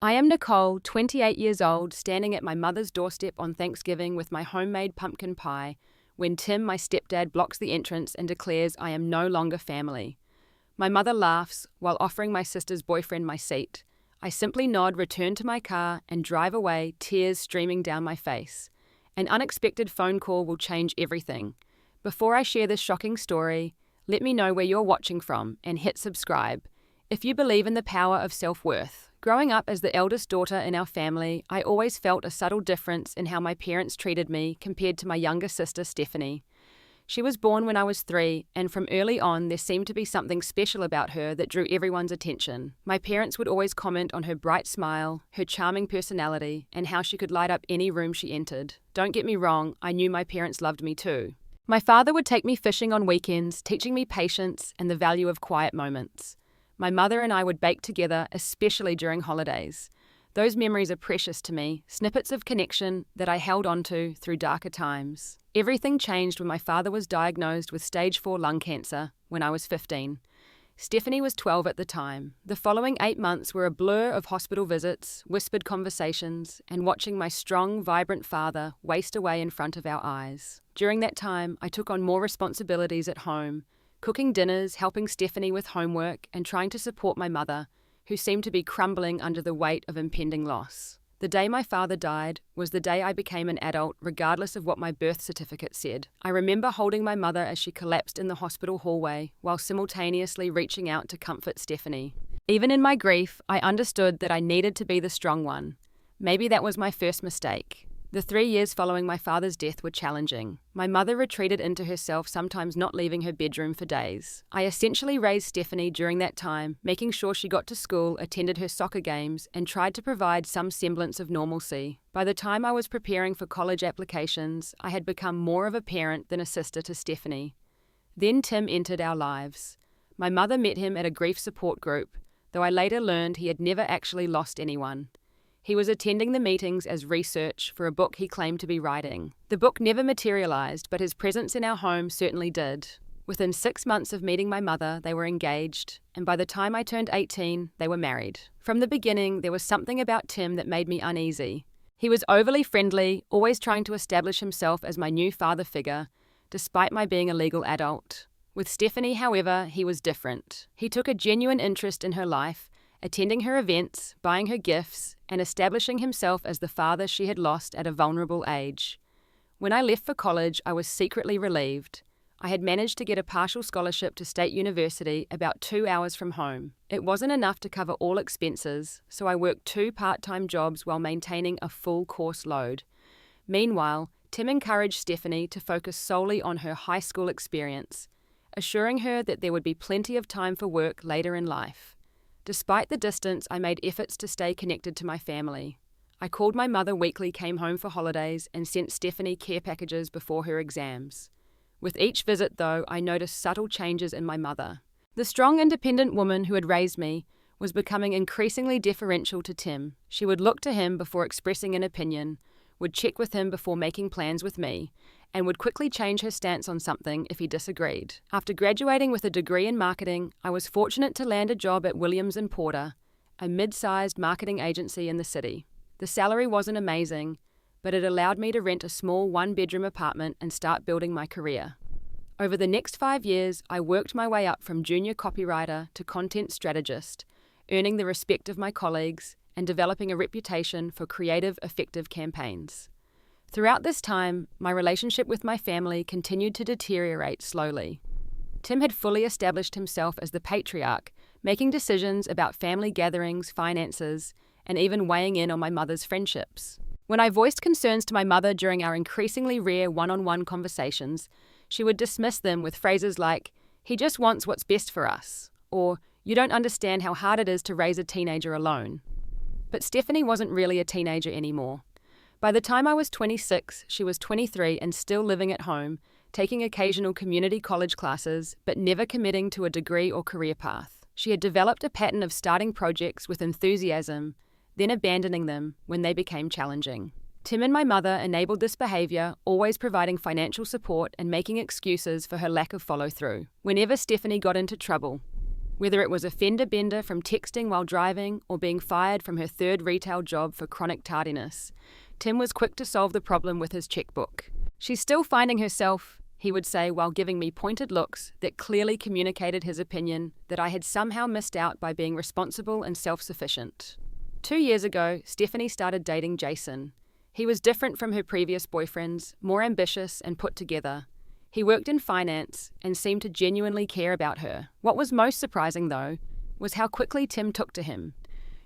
I am Nicole, 28 years old, standing at my mother's doorstep on Thanksgiving with my homemade pumpkin pie, when Tim, my stepdad, blocks the entrance and declares I am no longer family. My mother laughs while offering my sister's boyfriend my seat. I simply nod, return to my car, and drive away, tears streaming down my face. An unexpected phone call will change everything. Before I share this shocking story, let me know where you're watching from and hit subscribe. If you believe in the power of self-worth. Growing up as the eldest daughter in our family, I always felt a subtle difference in how my parents treated me compared to my younger sister, Stephanie. She was born when I was 3, and from early on there seemed to be something special about her that drew everyone's attention. My parents would always comment on her bright smile, her charming personality, and how she could light up any room she entered. Don't get me wrong, I knew my parents loved me too. My father would take me fishing on weekends, teaching me patience and the value of quiet moments. My mother and I would bake together, especially during holidays. Those memories are precious to me, snippets of connection that I held onto through darker times. Everything changed when my father was diagnosed with stage 4 lung cancer when I was 15. Stephanie was 12 at the time. The following 8 months were a blur of hospital visits, whispered conversations, and watching my strong, vibrant father waste away in front of our eyes. During that time, I took on more responsibilities at home, cooking dinners, helping Stephanie with homework, and trying to support my mother, who seemed to be crumbling under the weight of impending loss. The day my father died was the day I became an adult, regardless of what my birth certificate said. I remember holding my mother as she collapsed in the hospital hallway, while simultaneously reaching out to comfort Stephanie. Even in my grief, I understood that I needed to be the strong one. Maybe that was my first mistake. The 3 years following my father's death were challenging. My mother retreated into herself, sometimes not leaving her bedroom for days. I essentially raised Stephanie during that time, making sure she got to school, attended her soccer games, and tried to provide some semblance of normalcy. By the time I was preparing for college applications, I had become more of a parent than a sister to Stephanie. Then Tim entered our lives. My mother met him at a grief support group, though I later learned he had never actually lost anyone. He was attending the meetings as research for a book he claimed to be writing. The book never materialized, but his presence in our home certainly did. Within 6 months of meeting my mother, they were engaged, and by the time I turned 18, they were married. From the beginning, there was something about Tim that made me uneasy. He was overly friendly, always trying to establish himself as my new father figure, despite my being a legal adult. With Stephanie, however, he was different. He took a genuine interest in her life, attending her events, buying her gifts, and establishing himself as the father she had lost at a vulnerable age. When I left for college, I was secretly relieved. I had managed to get a partial scholarship to State University about 2 hours from home. It wasn't enough to cover all expenses, so I worked 2 part-time jobs while maintaining a full course load. Meanwhile, Tim encouraged Stephanie to focus solely on her high school experience, assuring her that there would be plenty of time for work later in life. Despite the distance, I made efforts to stay connected to my family. I called my mother weekly, came home for holidays, and sent Stephanie care packages before her exams. With each visit, though, I noticed subtle changes in my mother. The strong, independent woman who had raised me was becoming increasingly deferential to Tim. She would look to him before expressing an opinion, would check with him before making plans with me, and would quickly change her stance on something if he disagreed. After graduating with a degree in marketing, I was fortunate to land a job at Williams & Porter, a mid-sized marketing agency in the city. The salary wasn't amazing, but it allowed me to rent a small 1-bedroom apartment and start building my career. Over the next 5 years, I worked my way up from junior copywriter to content strategist, earning the respect of my colleagues and developing a reputation for creative, effective campaigns. Throughout this time, my relationship with my family continued to deteriorate slowly. Tim had fully established himself as the patriarch, making decisions about family gatherings, finances, and even weighing in on my mother's friendships. When I voiced concerns to my mother during our increasingly rare one-on-one conversations, she would dismiss them with phrases like, "He just wants what's best for us," or "You don't understand how hard it is to raise a teenager alone." But Stephanie wasn't really a teenager anymore. By the time I was 26, she was 23 and still living at home, taking occasional community college classes, but never committing to a degree or career path. She had developed a pattern of starting projects with enthusiasm, then abandoning them when they became challenging. Tim and my mother enabled this behavior, always providing financial support and making excuses for her lack of follow-through. Whenever Stephanie got into trouble, Whether it was a fender bender from texting while driving or being fired from her third retail job for chronic tardiness, Tim was quick to solve the problem with his checkbook. "She's still finding herself," he would say while giving me pointed looks that clearly communicated his opinion that I had somehow missed out by being responsible and self-sufficient. 2 years ago, Stephanie started dating Jason. He was different from her previous boyfriends, more ambitious and put together. He worked in finance and seemed to genuinely care about her. What was most surprising, though, was how quickly Tim took to him.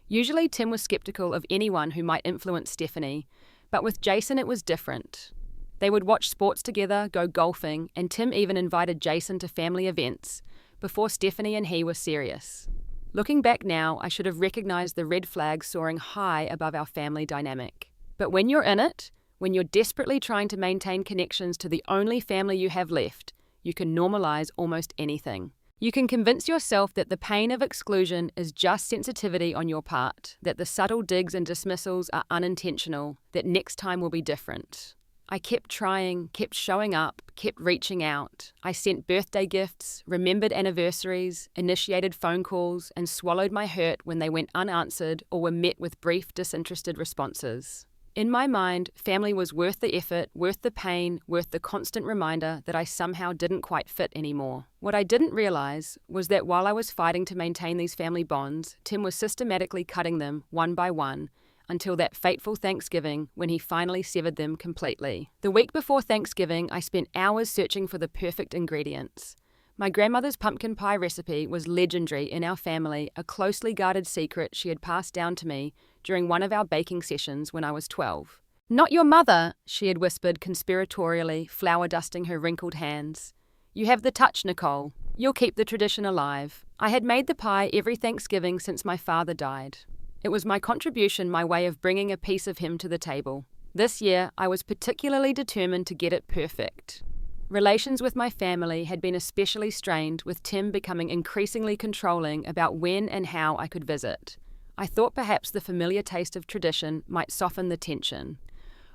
Usually Tim was skeptical of anyone who might influence Stephanie, but with Jason it was different. They would watch sports together, go golfing, and Tim even invited Jason to family events before Stephanie and he were serious. Looking back now, I should have recognized the red flags soaring high above our family dynamic. But when you're in it, when you're desperately trying to maintain connections to the only family you have left, you can normalize almost anything. You can convince yourself that the pain of exclusion is just sensitivity on your part, that the subtle digs and dismissals are unintentional, that next time will be different. I kept trying, kept showing up, kept reaching out. I sent birthday gifts, remembered anniversaries, initiated phone calls, and swallowed my hurt when they went unanswered or were met with brief, disinterested responses. In my mind, family was worth the effort, worth the pain, worth the constant reminder that I somehow didn't quite fit anymore. What I didn't realize was that while I was fighting to maintain these family bonds, Tim was systematically cutting them one by one until that fateful Thanksgiving when he finally severed them completely. The week before Thanksgiving, I spent hours searching for the perfect ingredients. My grandmother's pumpkin pie recipe was legendary in our family, a closely guarded secret she had passed down to me during one of our baking sessions when I was 12. "Not your mother," she had whispered conspiratorially, flour dusting her wrinkled hands. "You have the touch, Nicole. You'll keep the tradition alive." I had made the pie every Thanksgiving since my father died. It was my contribution, my way of bringing a piece of him to the table. This year, I was particularly determined to get it perfect. Relations with my family had been especially strained, with Tim becoming increasingly controlling about when and how I could visit. I thought perhaps the familiar taste of tradition might soften the tension.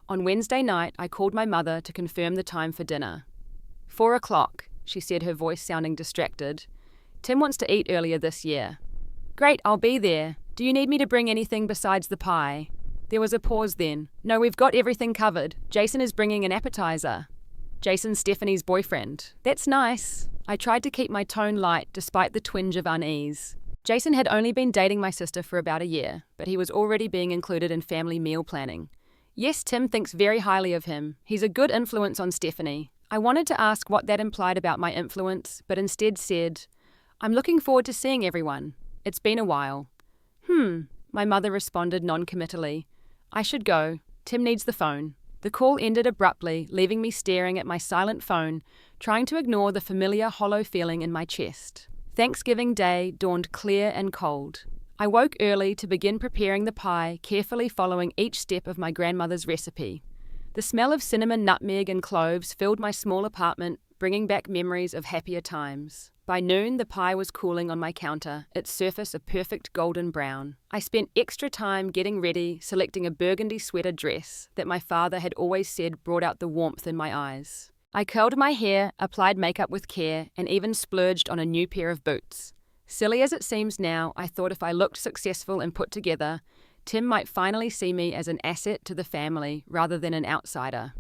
On Wednesday night, I called my mother to confirm the time for dinner. 4 o'clock, she said, her voice sounding distracted. "Tim wants to eat earlier this year." "Great, I'll be there. Do you need me to bring anything besides the pie?" There was a pause then. "No, we've got everything covered. Jason is bringing an appetizer." "Jason's Stephanie's boyfriend." "That's nice." I tried to keep my tone light despite the twinge of unease. Jason had only been dating my sister for about a year, but he was already being included in family meal planning. "Yes, Tim thinks very highly of him. He's a good influence on Stephanie." I wanted to ask what that implied about my influence, but instead said, "I'm looking forward to seeing everyone. It's been a while." My mother responded non-committally. "I should go. Tim needs the phone." The call ended abruptly, leaving me staring at my silent phone, trying to ignore the familiar hollow feeling in my chest. Thanksgiving Day dawned clear and cold. I woke early to begin preparing the pie, carefully following each step of my grandmother's recipe. The smell of cinnamon, nutmeg, and cloves filled my small apartment, bringing back memories of happier times. By noon, the pie was cooling on my counter, its surface a perfect golden brown. I spent extra time getting ready, selecting a burgundy sweater dress that my father had always said brought out the warmth in my eyes. I curled my hair, applied makeup with care, and even splurged on a new pair of boots. Silly as it seems now, I thought if I looked successful and put together, Tim might finally see me as an asset to the family rather than an outsider.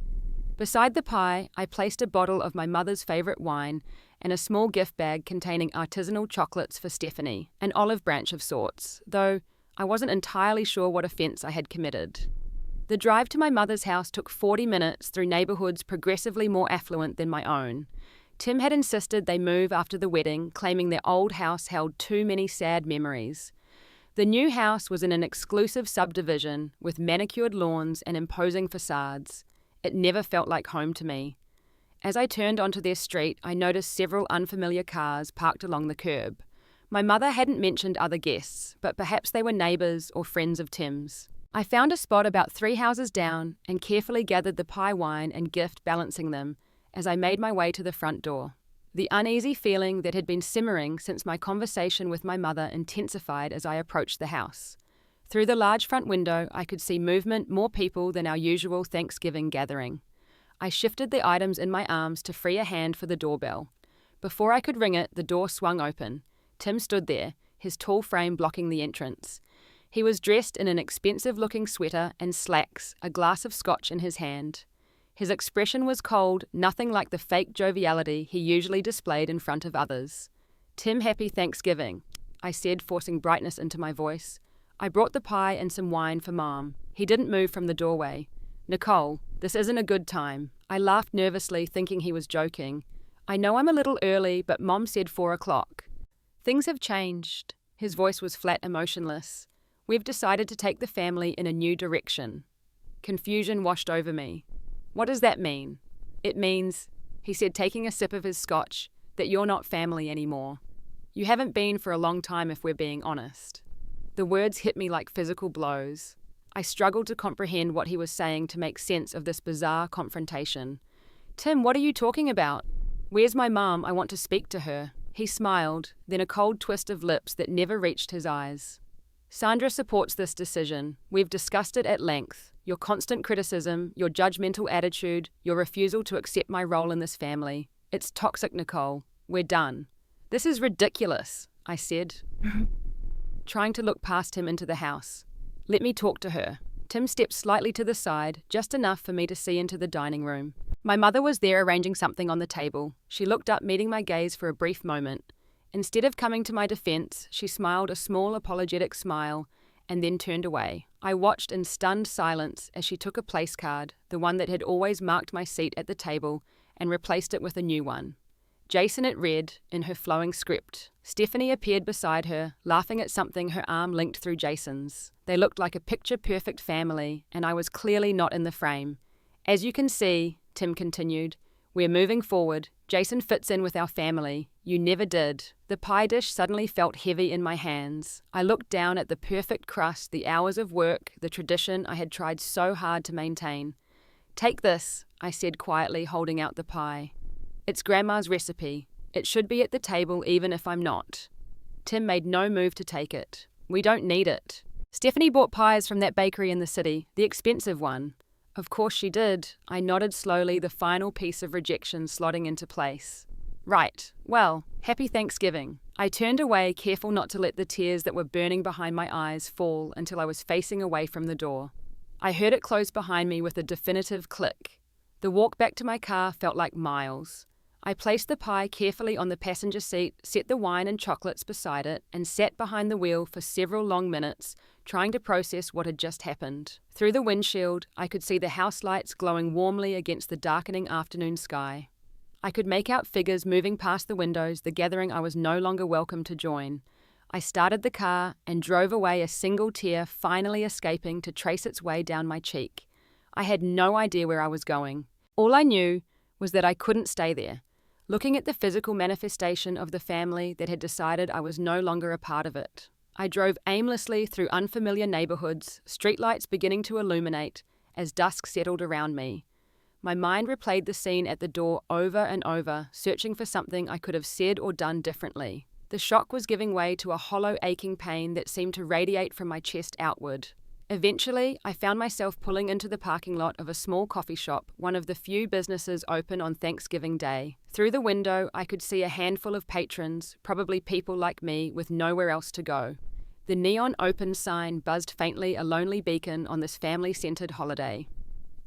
Beside the pie, I placed a bottle of my mother's favourite wine and a small gift bag containing artisanal chocolates for Stephanie, an olive branch of sorts, though I wasn't entirely sure what offence I had committed. The drive to my mother's house took 40 minutes through neighbourhoods progressively more affluent than my own. Tim had insisted they move after the wedding, claiming their old house held too many sad memories. The new house was in an exclusive subdivision with manicured lawns and imposing facades. It never felt like home to me. As I turned onto their street, I noticed several unfamiliar cars parked along the curb. My mother hadn't mentioned other guests, but perhaps they were neighbours or friends of Tim's. I found a spot about 3 houses down and carefully gathered the pie wine and gift, balancing them, as I made my way to the front door. The uneasy feeling that had been simmering since my conversation with my mother intensified as I approached the house. Through the large front window, I could see movement, more people than our usual Thanksgiving gathering. I shifted the items in my arms to free a hand for the doorbell. Before I could ring it, the door swung open. Tim stood there, his tall frame blocking the entrance. He was dressed in an expensive-looking sweater and slacks, a glass of scotch in his hand. His expression was cold, nothing like the fake joviality he usually displayed in front of others. "Tim, happy Thanksgiving," I said, forcing brightness into my voice. "I brought the pie and some wine for Mom." He didn't move from the doorway. "Nicole, this isn't a good time." I laughed nervously, thinking he was joking. "I know I'm a little early, but Mom said 4 o'clock. "Things have changed." His voice was flat, emotionless. "We've decided to take the family in a new direction." Confusion washed over me. "What does that mean?" "It means," he said, taking a sip of his scotch, "that you're not family anymore. You haven't been for a long time, if we're being honest." The words hit me like physical blows. I struggled to comprehend what he was saying to make sense of this bizarre confrontation. "Tim, what are you talking about? Where's my mom? I want to speak to her." He smiled, then a cold twist of lips that never reached his eyes. "Sandra supports this decision. We've discussed it at length. Your constant criticism, your judgmental attitude, your refusal to accept my role in this family. It's toxic, Nicole. We're done." "This is ridiculous," I said, trying to look past him into the house. "Let me talk to her." Tim stepped slightly to the side, just enough for me to see into the dining room. My mother was there arranging something on the table. She looked up, meeting my gaze for a brief moment. Instead of coming to my defense, she smiled a small, apologetic smile and then turned away. I watched in stunned silence as she took a place card, the one that had always marked my seat at the table, and replaced it with a new one. "Jason," it read, in her flowing script. Stephanie appeared beside her, laughing at something, her arm linked through Jason's. They looked like a picture-perfect family, and I was clearly not in the frame. "As you can see," Tim continued, "we're moving forward. Jason fits in with our family. You never did." The pie dish suddenly felt heavy in my hands. I looked down at the perfect crust, the hours of work, the tradition I had tried so hard to maintain. "Take this," I said quietly, holding out the pie. "It's Grandma's recipe. It should be at the table even if I'm not." Tim made no move to take it. "We don't need it. Stephanie bought pies from that bakery in the city, the expensive one." "Of course she did." I nodded slowly, the final piece of rejection slotting into place. "Right. Well, happy Thanksgiving." I turned away, careful not to let the tears that were burning behind my eyes fall until I was facing away from the door. I heard it close behind me with a definitive click. The walk back to my car felt like miles. I placed the pie carefully on the passenger seat, set the wine and chocolates beside it, and sat behind the wheel for several long minutes, trying to process what had just happened. Through the windshield, I could see the house lights glowing warmly against the darkening afternoon sky. I could make out figures moving past the windows, the gathering I was no longer welcome to join. I started the car and drove away, a single tear finally escaping to trace its way down my cheek. I had no idea where I was going. All I knew was that I couldn't stay there, looking at the physical manifestation of the family that had decided I was no longer a part of it. I drove aimlessly through unfamiliar neighborhoods, streetlights beginning to illuminate as dusk settled around me. My mind replayed the scene at the door over and over, searching for something I could have said or done differently. The shock was giving way to a hollow, aching pain that seemed to radiate from my chest outward. Eventually, I found myself pulling into the parking lot of a small coffee shop, one of the few businesses open on Thanksgiving Day. Through the window, I could see a handful of patrons, probably people like me, with nowhere else to go. The neon open sign buzzed faintly, a lonely beacon on this family-centered holiday.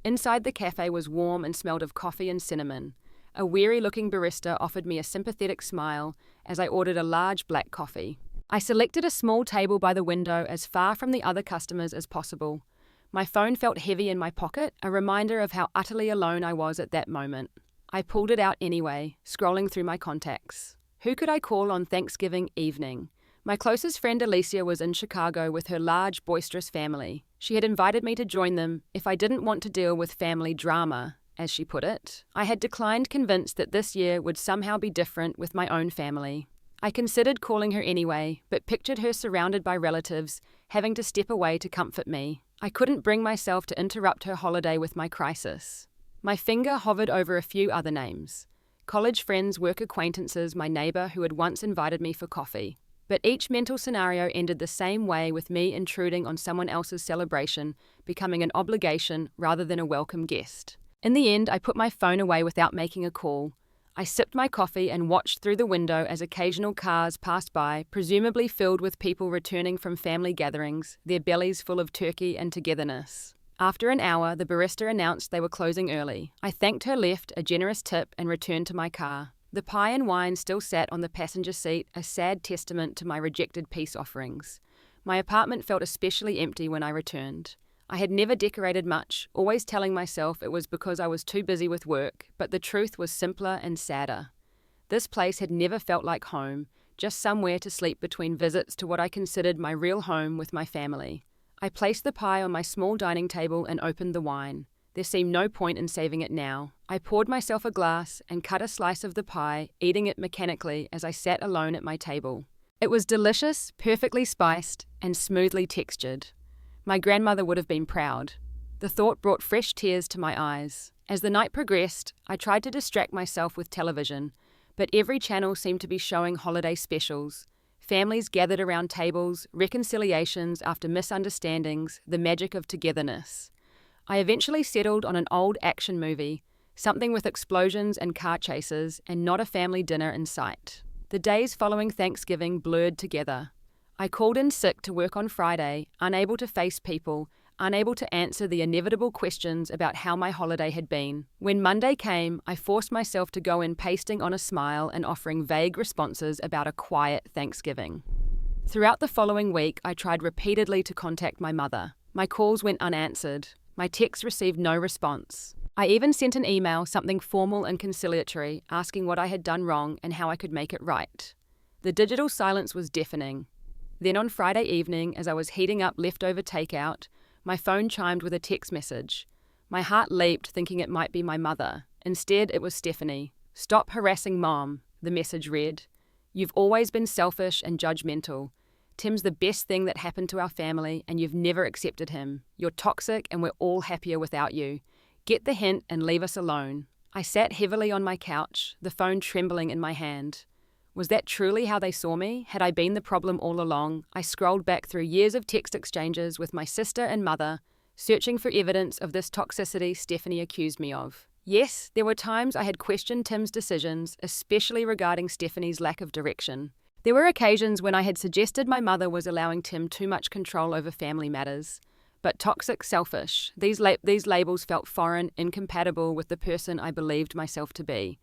Inside the cafe was warm and smelled of coffee and cinnamon. A weary-looking barista offered me a sympathetic smile as I ordered a large black coffee. I selected a small table by the window, as far from the other customers as possible. My phone felt heavy in my pocket, a reminder of how utterly alone I was at that moment. I pulled it out anyway, scrolling through my contacts. Who could I call on Thanksgiving evening? My closest friend Alicia was in Chicago with her large, boisterous family. She had invited me to join them if I didn't want to deal with family drama, as she put it. I had declined, convinced that this year would somehow be different with my own family. I considered calling her anyway, but pictured her surrounded by relatives, having to step away to comfort me. I couldn't bring myself to interrupt her holiday with my crisis. My finger hovered over a few other names. College friends, work acquaintances, my neighbor who had once invited me for coffee. But each mental scenario ended the same way, with me intruding on someone else's celebration, becoming an obligation rather than a welcome guest. In the end, I put my phone away without making a call. I sipped my coffee and watched through the window as occasional cars passed by, presumably filled with people returning from family gatherings, their bellies full of turkey and togetherness. After an hour, the barista announced they were closing early. I thanked her, left a generous tip, and returned to my car. The pie and wine still sat on the passenger seat, a sad testament to my rejected peace offerings. My apartment felt especially empty when I returned. I had never decorated much, always telling myself it was because I was too busy with work, but the truth was simpler and sadder. This place had never felt like home, just somewhere to sleep between visits to what I considered my real home with my family. I placed the pie on my small dining table and opened the wine. There seemed no point in saving it now. I poured myself a glass and cut a slice of the pie, eating it mechanically as I sat alone at my table. It was delicious, perfectly spiced, and smoothly textured. My grandmother would have been proud. The thought brought fresh tears to my eyes. As the night progressed, I tried to distract myself with television, but every channel seemed to be showing holiday specials. Families gathered around tables, reconciliations after misunderstandings, the magic of togetherness. I eventually settled on an old action movie, something with explosions and car chases, and not a family dinner in sight. The days following Thanksgiving blurred together. I called in sick to work on Friday, unable to face people, unable to answer the inevitable questions about how my holiday had been. When Monday came, I forced myself to go in pasting on a smile and offering vague responses about a quiet Thanksgiving. Throughout the following week, I tried repeatedly to contact my mother. My calls went unanswered. My texts received no response. I even sent an email, something formal and conciliatory, asking what I had done wrong and how I could make it right. The digital silence was deafening. Then on Friday evening, as I was heating up leftover takeout, my phone chimed with a text message. My heart leaped, thinking it might be my mother. Instead, it was Stephanie. "Stop harassing Mom," the message read. "You've always been selfish and judgmental. Tim's the best thing that happened to our family, and you've never accepted him. You're toxic, and we're all happier without you. Get the hint and leave us alone." I sat heavily on my couch, the phone trembling in my hand. Was that truly how they saw me? Had I been the problem all along? I scrolled back through years of text exchanges with my sister and mother, searching for evidence of this toxicity Stephanie accused me of. Yes, there were times I had questioned Tim's decisions, especially regarding Stephanie's lack of direction. There were occasions when I had suggested my mother was allowing Tim too much control over family matters. But toxic, selfish, these labels felt foreign, incompatible with the person I believed myself to be.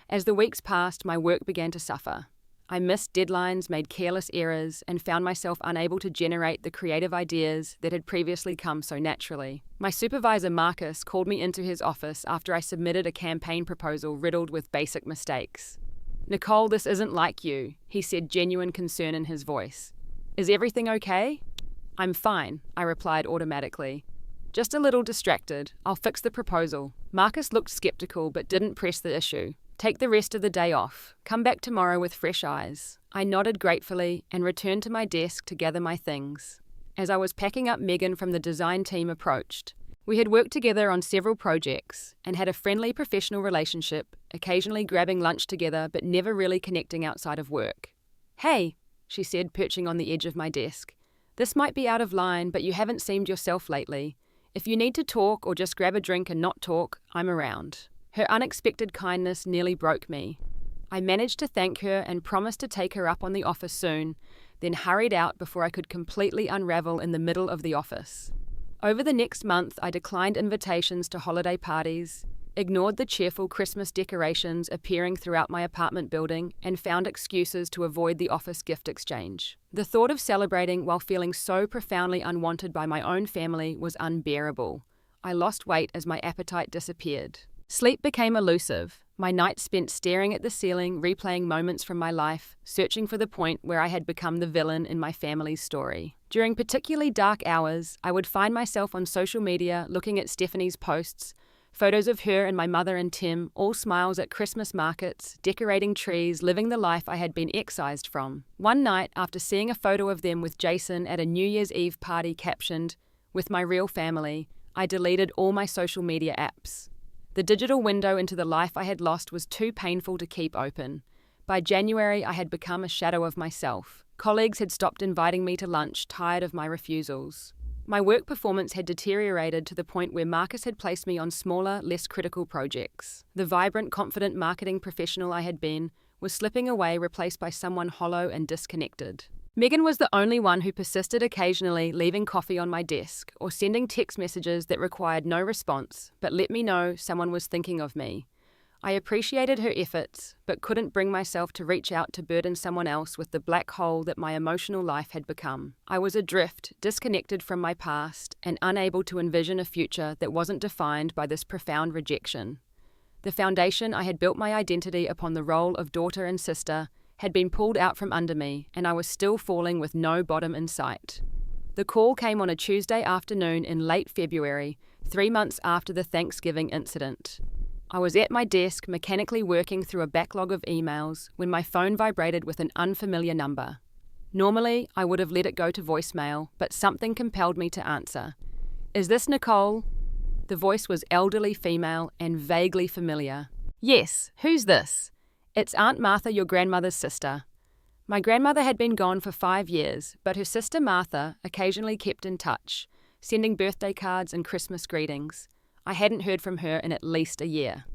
As the weeks passed, my work began to suffer. I missed deadlines, made careless errors, and found myself unable to generate the creative ideas that had previously come so naturally. My supervisor, Marcus, called me into his office after I submitted a campaign proposal riddled with basic mistakes. "Nicole, this isn't like you," he said, genuine concern in his voice. "Is everything okay?" "I'm fine," I replied automatically. "Just a little distracted. I'll fix the proposal." Marcus looked skeptical but didn't press the issue. "Take the rest of the day off. Come back tomorrow with fresh eyes." I nodded gratefully and returned to my desk to gather my things. As I was packing up, Megan from the design team approached. We had worked together on several projects and had a friendly professional relationship, occasionally grabbing lunch together but never really connecting outside of work. "Hey," she said, perching on the edge of my desk. "This might be out of line, but you haven't seemed yourself lately. If you need to talk or just grab a drink and not talk, I'm around." Her unexpected kindness nearly broke me. I managed to thank her and promised to take her up on the offer soon, then hurried out before I could completely unravel in the middle of the office. Over the next month, I declined invitations to holiday parties, ignored the cheerful Christmas decorations appearing throughout my apartment building, and found excuses to avoid the office gift exchange. The thought of celebrating while feeling so profoundly unwanted by my own family was unbearable. I lost weight as my appetite disappeared. Sleep became elusive. My nights spent staring at the ceiling, replaying moments from my life, searching for the point where I had become the villain in my family's story. During particularly dark hours, I would find myself on social media looking at Stephanie's posts, photos of her and my mother and Tim, all smiles at Christmas markets, decorating trees, living the life I had been excised from. One night, after seeing a photo of them with Jason at a New Year's Eve party captioned, "With my real family," I deleted all my social media apps. The digital window into the life I had lost was too painful to keep open. By January, I had become a shadow of myself. Colleagues had stopped inviting me to lunch, tired of my refusals. My work performance had deteriorated to the point where Marcus had placed me on smaller, less critical projects. The vibrant, confident marketing professional I had been was slipping away, replaced by someone hollow and disconnected. Megan was the only one who persisted, occasionally leaving coffee on my desk or sending text messages that required no response but let me know someone was thinking of me. I appreciated her efforts, but couldn't bring myself to reach out to burden someone else with the black hole that my emotional life had become. I was adrift, disconnected from my past, and unable to envision a future that wasn't defined by this profound rejection. The foundation I had built my identity upon, the role of daughter and sister, had been pulled out from under me, and I was still falling with no bottom in sight. The call came on a Tuesday afternoon in late February, 3 months after the Thanksgiving incident. I was at my desk, mechanically working through a backlog of emails, when my phone vibrated with an unfamiliar number. Normally, I would have let it go to voicemail, but something compelled me to answer. "Is this Nicole?" The voice was elderly, female, and vaguely familiar. "Yes, who's this?" "It's Aunt Martha, your grandmother's sister." My grandmother had been gone for 5 years, but her sister Martha occasionally kept in touch, sending birthday cards and Christmas greetings. I hadn't heard from her in at least a year.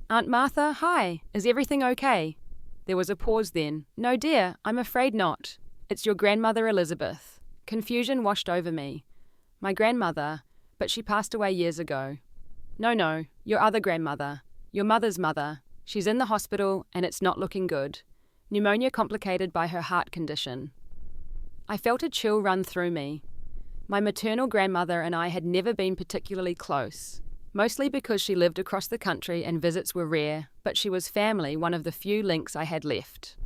"Aunt Martha, hi, is everything okay?" There was a pause then. "No, dear, I'm afraid not. It's your grandmother Elizabeth." Confusion washed over me. "My grandmother, but she passed away years ago." No, your other grandmother. Your mother's mother. She's in the hospital and it's not looking good. Pneumonia complicated by her heart condition." I felt a chill run through me. My maternal grandmother and I had never been particularly close. Mostly because she lived across the country and visits were rare, but she was family, one of the few links I had left.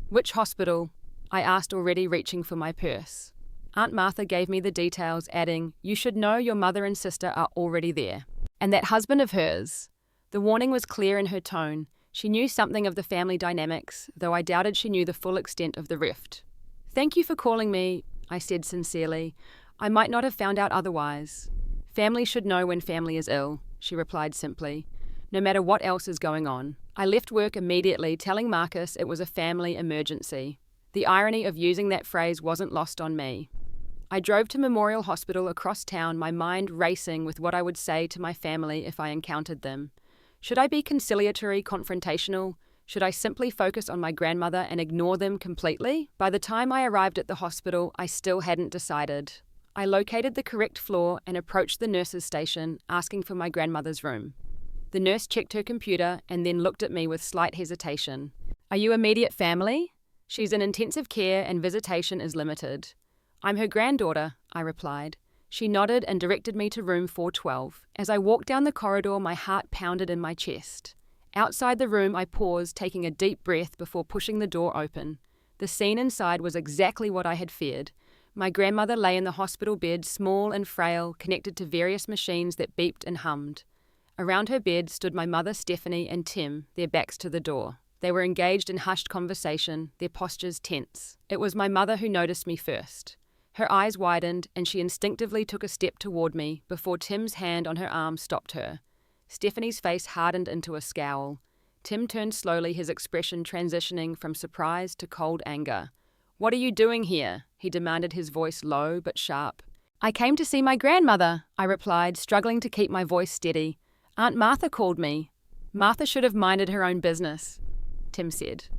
"Which hospital?" I asked, already reaching for my purse. Aunt Martha gave me the details, adding, "You should know your mother and sister are already there. And that husband of hers." The warning was clear in her tone. She knew something of the family dynamics, though I doubted she knew the full extent of the rift. "Thank you for calling me," I said sincerely. "I might not have found out otherwise." "Family should know when family is ill," she replied simply, "no matter what else is going on." I left work immediately, telling Marcus it was a family emergency. The irony of using that phrase wasn't lost on me. I drove to Memorial Hospital across town, my mind racing with what I would say to my family if I encountered them. Should I be conciliatory, confrontational? Should I simply focus on my grandmother and ignore them completely? By the time I arrived at the hospital, I still hadn't decided. I located the correct floor and approached the nurse's station, asking for my grandmother's room. The nurse checked her computer and then looked at me with slight hesitation. "Are you immediate family?" "She's in intensive care and visitation is limited." "I'm her granddaughter," I replied. She nodded and directed me to room 412. As I walked down the corridor, my heart pounded in my chest. Outside the room, I paused, taking a deep breath before pushing the door open. The scene inside was exactly what I had feared. My grandmother lay in the hospital bed, small and frail, connected to various machines that beeped and hummed. Around her bed stood my mother Stephanie and Tim, their backs to the door. They were engaged in hushed conversation, their postures tense. It was my mother who noticed me first. Her eyes widened, and she instinctively took a step toward me before Tim's hand on her arm stopped her. Stephanie's face hardened into a scowl. Tim turned slowly, his expression transitioning from surprise to cold anger. "What are you doing here?" he demanded, his voice low but sharp. "I came to see my grandmother," I replied, struggling to keep my voice steady. "Aunt Martha called me." "Martha should have minded her own business," Tim said.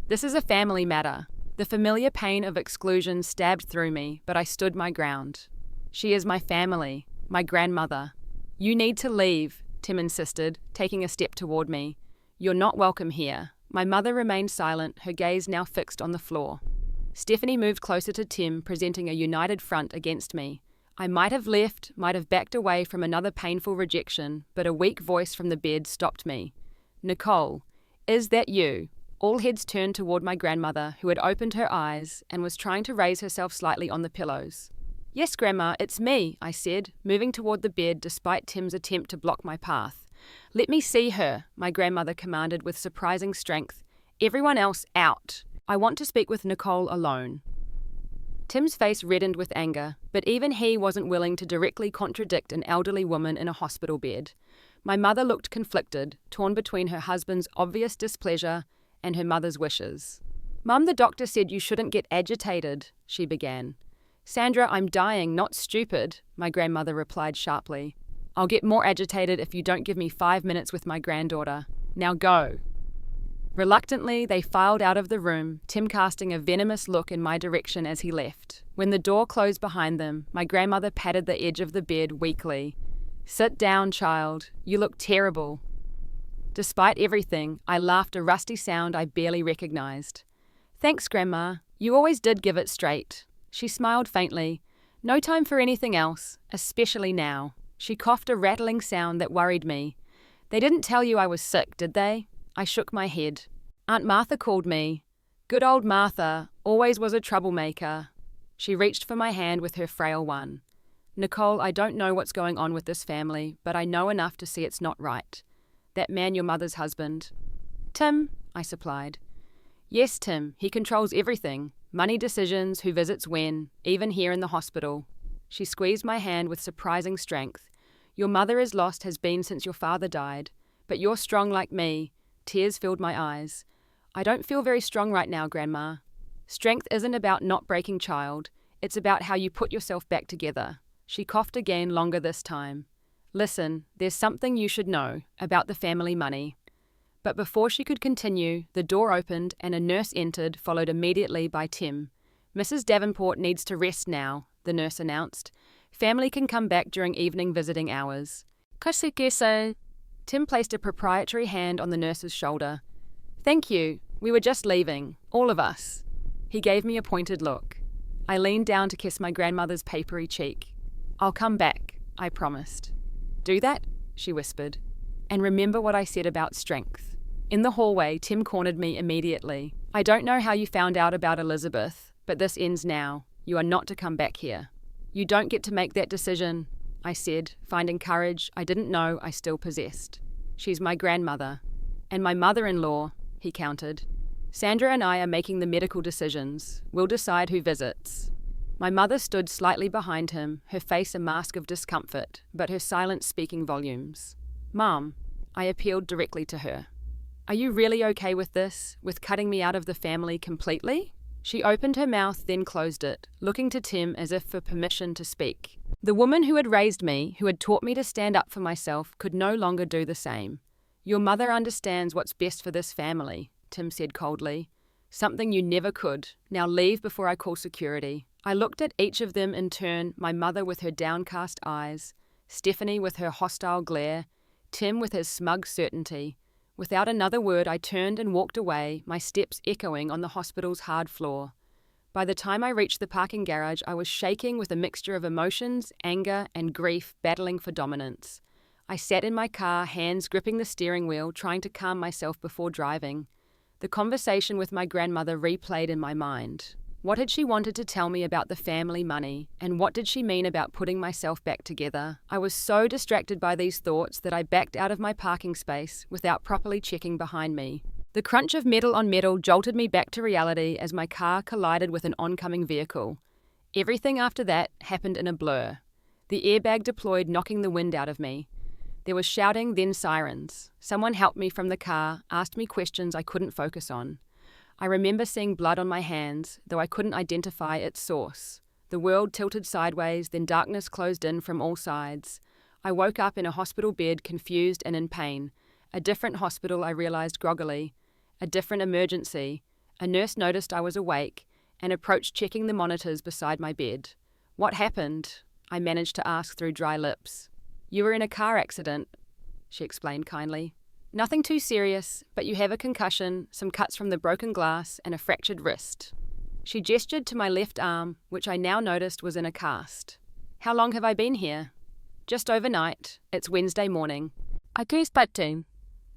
"This is a family matter." The familiar pain of exclusion stabbed through me, but I stood my ground. "She is my family, my grandmother." "You need to leave," Tim insisted, taking a step toward me. "You're not welcome here." My mother remained silent, her gaze now fixed on the floor. Stephanie moved closer to Tim, presenting a united front against me. I might have left, might have backed away from another painful rejection, but a weak voice from the bed stopped me. "Nicole, is that you?" All heads turned toward my grandmother, who had opened her eyes and was trying to raise herself slightly on the pillows. "Yes, Grandma, it's me," I said, moving toward the bed despite Tim's attempt to block my path. "Let me see her," my grandmother commanded with surprising strength. "Everyone else out. I want to speak with Nicole alone." Tim's face reddened with anger, but even he wasn't willing to directly contradict an elderly woman in a hospital bed. My mother looked conflicted, torn between her husband's obvious displeasure and her mother's wishes. "Mum, the doctor said you shouldn't get agitated," she began. Sandra, I'm dying, not stupid, my grandmother replied sharply. I'll get more agitated if you don't give me 5 minutes with my granddaughter. Now go. Reluctantly, they filed out of the room, Tim casting a venomous look in my direction as he left. When the door closed behind them, my grandmother patted the edge of the bed weakly. Sit down, child. You look terrible. Despite everything, I laughed a rusty sound I barely recognized. Thanks, Grandma. You always did give it straight. She smiled faintly. No time for anything else, especially now. She coughed a rattling sound that worried me. They didn't tell you I was sick, did they? I shook my head. Aunt Martha called me. Good old Martha, always was a troublemaker. She reached for my hand with her frail one. Nicole, I don't know what's going on with this family, but I know enough to see it's not right. That man, your mother's husband. Tim, I supplied. Yes, Tim, he controls everything. Money decisions, who visits when, even here in the hospital. She squeezed my hand with surprising strength. Your mother is lost, has been since your father died. But you're strong like me. Tears filled my eyes. I don't feel very strong right now, Grandma. Strength isn't about not breaking, child. It's about how you put yourself back together. She coughed again, longer this time. Listen, there's something you should know about the family money. But before she could continue, the door opened and a nurse entered, followed immediately by Tim. Mrs. Davenport needs to rest now, the nurse announced. Family can come back during evening visiting hours. Kasi. Tim placed a proprietary hand on the nurse's shoulder. Thank you. We were just leaving. All of us. He gave me a pointed look. I leaned down to kiss my grandmother's papery cheek. I'll come back, I promised. Do that? She whispered. And remember what I said about strength. In the hallway, Tim cornered me immediately. I don't know how you found out about Elizabeth, but this ends now. You are not to come back here. You don't get to make that decision, I said, finding courage I didn't know I still possessed. She's my grandmother. And my mother-in-law, he countered. Sandra and I are making the medical decisions. We'll decide who visits. My mother stood slightly behind him, her face a mask of discomfort, but her silence speaking volumes. Mom, I appealed directly to her. Are you really okay with this, with cutting me out of the family completely? She opened her mouth, then closed it, looking to Tim as if for permission to speak. The woman who had raised me, who had taught me to stand up for myself, could no longer do the same. Your mother understands what's best for this family, Tim said coldly. Something you never could. Now leave before I call security. I looked at each of them in turn, my mother with her downcast eyes, Stephanie with her hostile glare, Tim with his smug certainty. Without another word, I turned and walked away, my steps echoing on the hospital's hard floor. By the time I reached the parking garage, I was shaking with a mixture of emotions, anger, and grief battling for dominance. I sat in my car, hands gripping the steering wheel, trying to calm myself before driving. The conversation with my grandmother replayed in my mind. What had she wanted to tell me about the family money, and what did she mean about putting myself back together? I was so distracted by these thoughts that I backed out of my parking space without properly checking behind me. The crunch of metal on metal jolted me back to reality as my car collided with an oncoming vehicle. Everything after that happened in a blur. The airbag deployed, knocking the wind out of me. There was shouting, then sirens. Someone helped me from the car, asked me questions I couldn't focus on. I remember seeing blood on my hands, though I couldn't identify its source. The world tilted sideways, then darkness closed in from all sides. I woke up in a hospital bed, confused and in pain. A different hospital, I realized groggily. A different emergency. A nurse noticed I was awake and approached, checking the monitors beside my bed. What happened? I managed to ask through dry lips. You were in a car accident, she explained kindly. Nothing too serious, but you have a concussion, some cuts from the broken glass, and a fractured wrist. She gestured to my left arm, which I now noticed was in a cast. How long have I been here? Just overnight. It's Wednesday morning.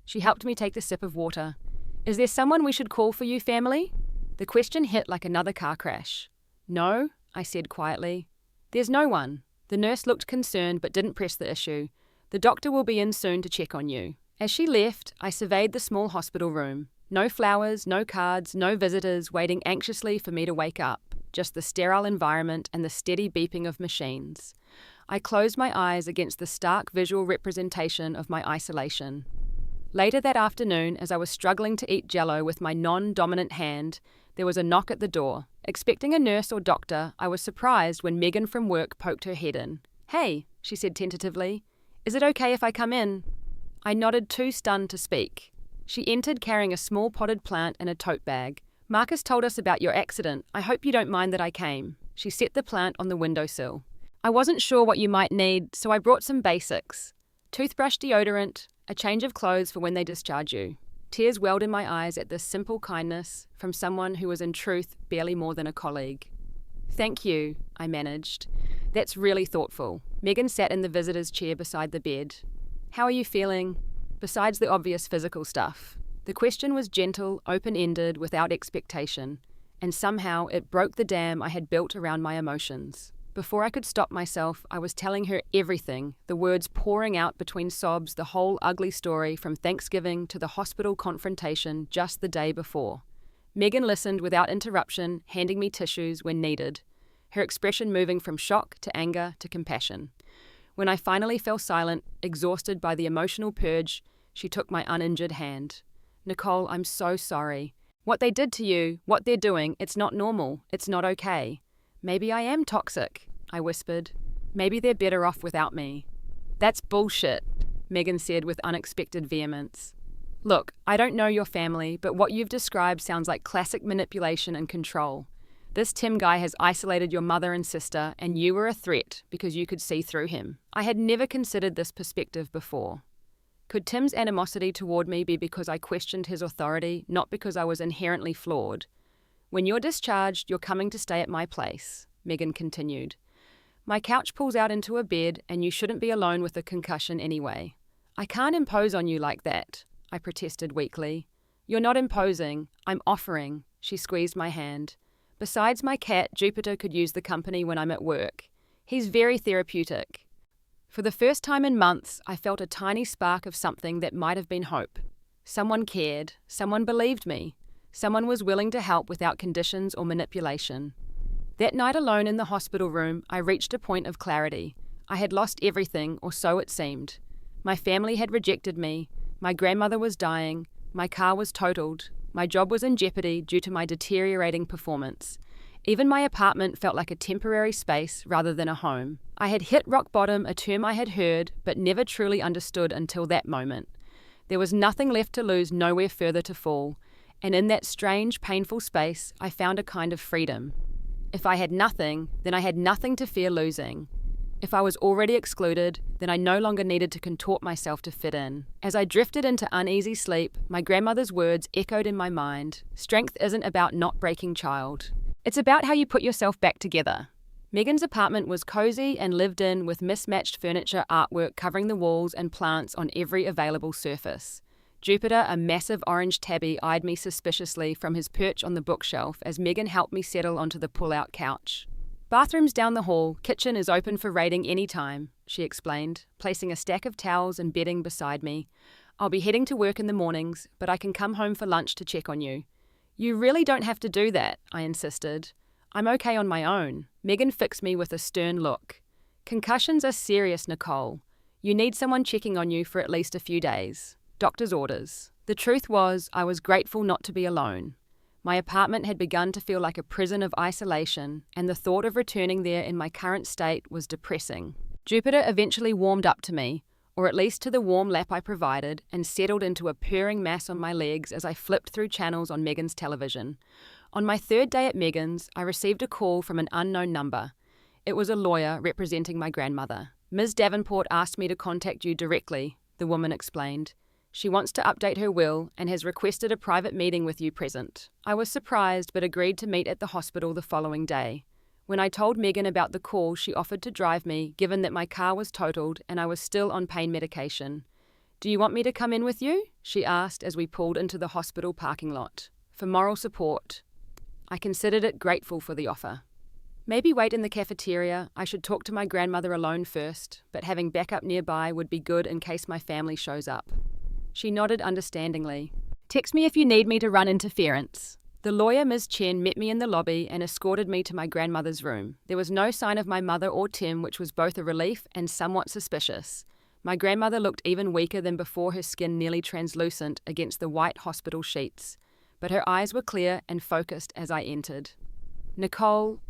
She helped me take the sip of water. Is there someone we should call for you, family? The question hit like another car crash. No, I said quietly. There's no one. The nurse looked concerned but didn't press the issue. The doctor will be in soon to check on you. As she left, I surveyed the small hospital room. No flowers, no cards, no visitors waiting anxiously for me to wake up. Just the sterile environment and the steady beeping of machines. I closed my eyes against the stark visual representation of my isolation. Later that afternoon, as I was struggling to eat Jell-O with my non-dominant hand, there was a knock at the door. Expecting a nurse or doctor, I was surprised when Megan from work poked her head in. "Hey," she said tentatively. "Is it okay if I come in?" I nodded, too stunned to speak. She entered carrying a small potted plant in a tote bag. "Marcus told us about your accident. I hope you don't mind that I came." She set the plant on the windowsill. "I wasn't sure what you might need, so I brought some basics. Toothbrush, deodorant, a change of clothes for when they discharge you." Tears welled in my eyes at this simple kindness from someone who was in truth barely more than a colleague. "Thank you," I managed. "That's really thoughtful." Megan sat in the visitor's chair beside the bed. "How are you feeling?" Besides the obvious physical stuff. The question was gentle, open-ended, without expectation, and somehow it broke the dam I had built around my emotions. Before I could stop myself, I was telling her everything, the words pouring out between sobs, the whole ugly story from Thanksgiving to the hospital confrontation just the day before. Megan listened without interruption, handing me tissues when needed, her expression moving from shock to anger to compassion. When I finally fell silent, exhausted by the emotional purge, she took my uninjured hand. "Nicole, I'm so sorry. What they did to you, what they're doing, it's not normal. It's not okay. Maybe I am toxic," I whispered. "Maybe they're better off without me." "That's bullshit," Megan said with unexpected vehemence. "Look, I don't know your family, but what you've described sounds like classic manipulation and control. This Tim guy has isolated your mother and sister, and you were a threat because you could see through him." I had never considered this perspective before. Could Tim's animosity toward me be because I questioned his authority, not because I was inherently flawed? "When you're discharged, you're coming to stay at my place," Megan continued. "My couch pulls out into a bed, and you shouldn't be alone with a concussion anyway." "I can't impose on you like that," I protested weakly. "You're not imposing, I'm offering," she squeezed my hand. "Besides my cat, Jupiter could use the company when I'm at work. He's very therapeutic." For the first time in months, I felt a tiny spark of something that might have been hope. Someone cared, someone believed me, someone was willing to help without conditions or manipulation. That night alone in the hospital room, I reached a point of clarity. I had lost everything, or so it seemed. My family had rejected me, my grandmother was dying, my car was totaled, my job was in jeopardy due to my deteriorating performance. Even my apartment felt like a temporary space rather than a home. I had hit rock bottom, a term I had heard, but never truly understood until that moment. There was nothing left to lose, nowhere further to fall, and in that strange, painful space, I found a kind of freedom. If I had nothing, then I had nothing to fear losing. If I was already excluded, then I no longer needed to contort myself to fit in. As I drifted into uneasy sleep, my grandmother's words echoed in my mind. "Strength isn't about not breaking, child. It's about how you put yourself back together." Megan's apartment was cozy and lived in with mismatched furniture, artwork covering the walls and plants on every available surface. Jupiter, a massive orange tabby, eyed me suspiciously from his perch on the bookshelf as Megan helped me settle onto the pull-out couch. "Bathroom's down the hall, kitchen is open for raiding any time," she explained, placing a stack of towels and bedding beside me. "I'll be heading to work in the mornings, but I can come home for lunch to check on you." "You really don't have to do that," I insisted. "I'm okay on my own." Megan fixed me with a stern look. "Concussions are serious, Nicole. You need someone checking on you for at least a few days. Doctor's orders." The truth was, I was grateful not to be alone. My apartment had begun to feel like a prison of isolation, and the thought of returning there in my current state was depressing. Jupiter eventually warmed up to me, or at least to the warm lap I provided, and settled into a purring mass on my legs as I flipped through channels on Megan's television. On my third day at Megan's, I received a call from an unknown number. It was a lawyer representing my grandmother. "Ms. Davenport asked me to contact you directly," the woman explained. "She wants to update her will and has requested a private meeting with you present." I was surprised but agreed to meet at the hospital the following day. When I told Megan about the call, she offered to drive me, given that my car was totaled and I was still on pain medication. "Do you want me to come in with you?" she asked as we pulled into the hospital parking lot. "For moral support." I considered it, grateful for the offer. Maybe wait in the cafeteria. I should talk to my grandmother alone first, but having backup nearby would be good in case my family shows up. She nodded understandingly. "Text me if you need me to run interference." The lawyer, Ms. Chen, met me in the lobby and escorted me to my grandmother's room. There was no sign of my mother or Tim, which was both a relief and somewhat suspicious. My grandmother looked even weaker than before, her skin nearly translucent against the white hospital sheets, but her eyes were clear and focused as I entered. "Nicole,"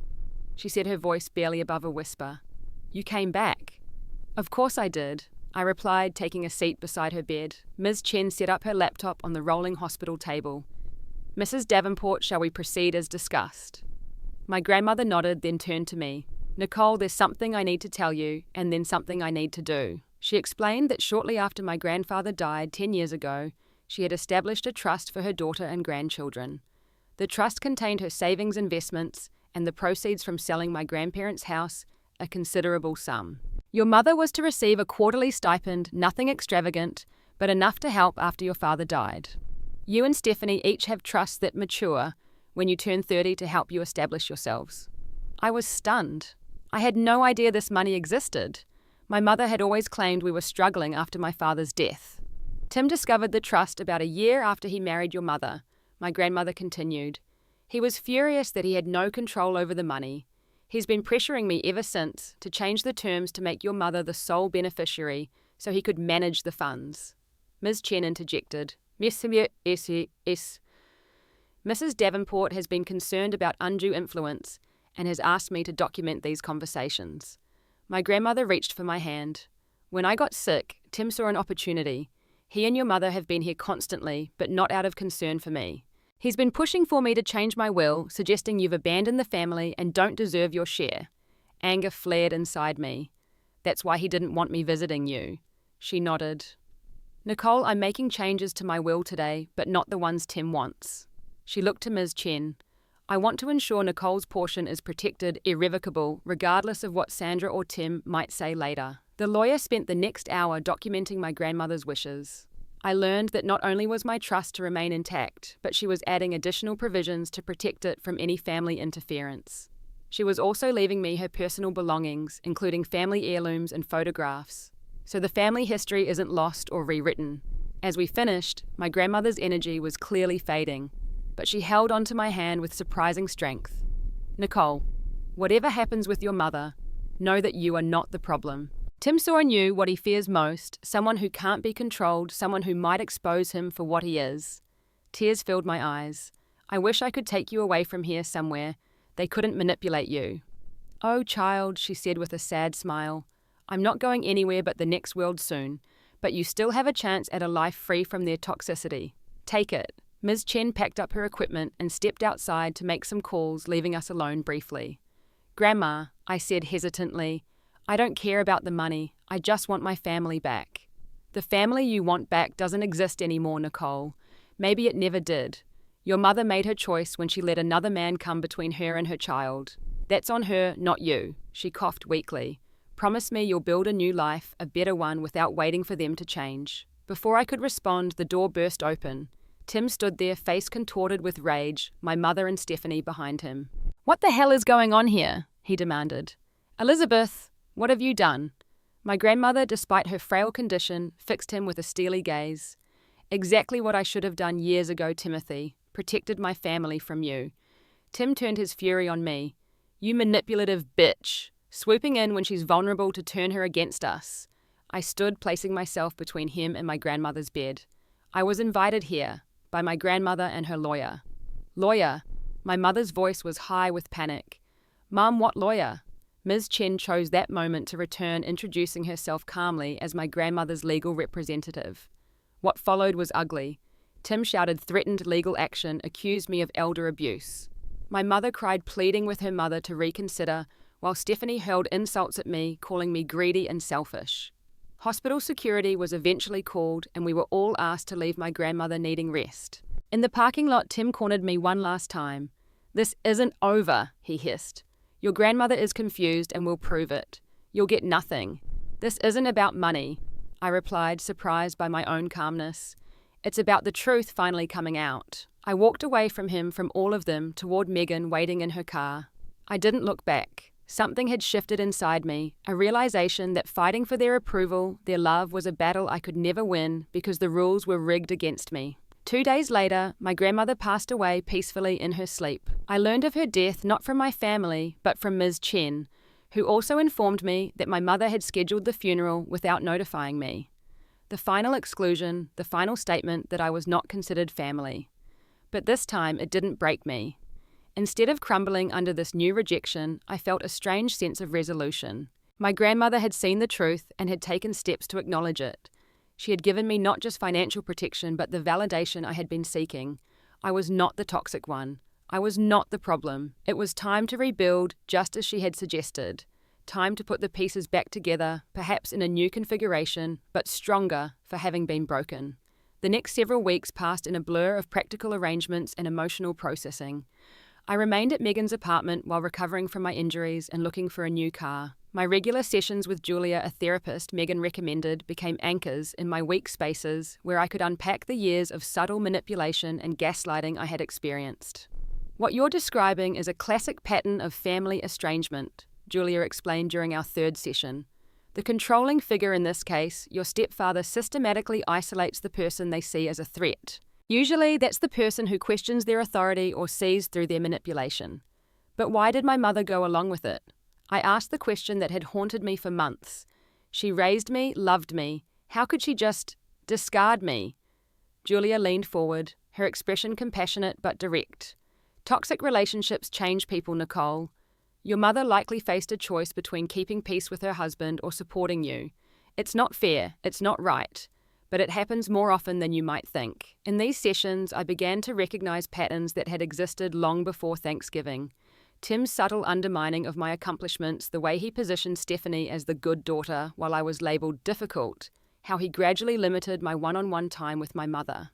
she said, her voice barely above a whisper. "You came back." "Of course I did," I replied, taking a seat beside her bed. Ms. Chen set up her laptop on the rolling hospital table. "Mrs. Davenport, shall we proceed as discussed?" My grandmother nodded, then turned to me. "Nicole, there's something I need to tell you, and then something I need to do." She explained that shortly after my grandfather died 10 years ago, she had established a trust for her daughter and grandchildren. The trust contained her savings, investments, and the proceeds from selling my grandparents' house, a considerable sum. "Your mother was to receive a quarterly stipend, nothing extravagant, but enough to help after your father died. You and Stephanie each have trusts that mature when you turn 30 to help you establish yourselves." I was stunned. I had no idea this money existed. My mother had always claimed we were struggling after my father's death. "Tim discovered the trust about a year after he married your mother," my grandmother continued. "He was furious that he had no control over the money. He's been pressuring me ever since to change the terms to make your mother the sole beneficiary so he could manage the funds." Ms. Chen interjected. Mrs. Davenport has been concerned about undue influence and has asked me to document these conversations. My grandmother reached for my hand. "When I got sick, Tim saw an opportunity. He and your mother have been here constantly, but not out of concern for me. He's been pushing for me to change my will, suggesting you've abandoned the family and don't deserve your share." Anger flared inside me. "That's why he didn't want me visiting you." She nodded. "Nicole, I'm making changes to my will today, but not the ones Tim wants." She looked to Ms. Chen. "I want to ensure Nicole's portion is protected, irrevocable, regardless of what Sandra or Tim might say later." The lawyer spent the next hour documenting my grandmother's wishes. I learned that not only was my trust to remain intact, but she was adding additional provisions to protect it from any family interference. She was also leaving me her personal belongings, including family heirlooms and photographs. So the family history isn't lost or rewritten. As we finished, my grandmother's energy was clearly fading, but she held onto my hand with surprising strength. "Nicole, whatever happens with your mother, know that you are not the problem. Tim saw in you what he fears most, someone who can't be controlled, someone who might expose him for what he is." Tears filled my eyes. "I wish I could take you away from here somewhere. They couldn't manipulate you." "Oh, child," she said with a sad smile, "I'm not going anywhere but the next world soon, but you still have a chance at a life free from their toxicity. Take it." Ms. Chen packed up her equipment and stepped outside to make some calls, leaving us alone briefly. "Grandma," I said hesitantly, "I don't care about the money. I just want my family back." "The family you want back doesn't exist anymore, Nicole. Maybe it never did. Your mother made her choice when she let another man come between her and her child. That's on her, not you." She coughed weakly. "Promise me you'll build a new life, a better one, without waiting for them to change." Before I could respond, the door burst open. Tim stood there, face contorted with rage, my mother and Stephanie behind him. "What the hell is going on here?" he demanded. "Elizabeth, what have you done?" My grandmother, despite her frail condition, fixed him with a steely gaze. "Exactly what I should have done years ago, Timothy. Protected my family from you." Tim turned his fury on me. "You manipulative bitch. Swooping in when she's vulnerable to turn her against us." I stood, placing myself between him and my grandmother's bed. I was invited here by my grandmother and her lawyer. "Lawyer?" My mother's voice was high with panic. "Mum, what lawyer?" Ms. Chen chose that moment to return, introducing herself calmly as my grandmother's legal representative. What followed was ugly. Tim shouted threatened legal action, accused me of elder abuse. My mother cried, pleading with her mother to reconsider, while Stephanie hurled insults at me, calling me greedy and selfish. Hospital security was eventually called, and we were all asked to leave my grandmother needing rest. In the parking lot, Tim cornered me one last time. "This isn't over," he hissed. "Your grandmother is confused and will prove it. You'll get nothing." "This isn't about money," I replied, surprised by my own calmness. "It's about the truth finally coming out." I walked away from him, from all of them, toward Megan waiting in her car. I didn't look back. Something had shifted inside me, a realization that fighting for their approval, their love, was a battle I could never win because the rules were rigged against me. 2 days later, my grandmother passed away peacefully in her sleep. I learned of her death not from my family, but from Ms. Chen, who also informed me that my mother had scheduled the funeral without notifying me. The final exclusion, the final statement that I was not considered family. But this time it didn't break me. Instead of crumbling under this new rejection, I felt a strange sense of resolution. My grandmother had seen the truth and had taken steps to acknowledge it. She had given me not just financial protection, but the validation I had been seeking. I was not the toxic one. I was not the problem. It was time to rebuild, just as she had suggested. Time to put the pieces back together, perhaps in a new configuration, but stronger for having been broken. The next several weeks passed in a blur of practical arrangements and emotional processing. I remained at Megan's apartment while recovering from my injuries and looking for a new car. My regular sessions with Julia, a therapist Megan recommended, became anchors in my weak spaces where I could unpack the years of subtle manipulation and gaslighting I had experienced. What you're describing is a classic pattern of family estrangement, Julia explained during our third session. The controlling figure in this case, your stepfather, systematically isolates the person they see as a threat. Usually, that's the person who questions their authority or sees through their manipulation. But why did my mother go along with it? I asked the question that had haunted me for months. She raised me, loved me. How could she just discard me? Julia leaned forward, her expression compassionate but direct. Toxic relationships change people, Nicole. Your mother likely faced a choice between keeping peace with her husband or supporting you. It's not fair, it's not right, but it happens more often than you might think. In these sessions, I began to recognize patterns that had existed long before Thanksgiving. Tim's subtle undermining of my accomplishments, the way he positioned Stephanie as the good daughter while I was labeled difficult, how he gradually limited my one-on-one time with my mother.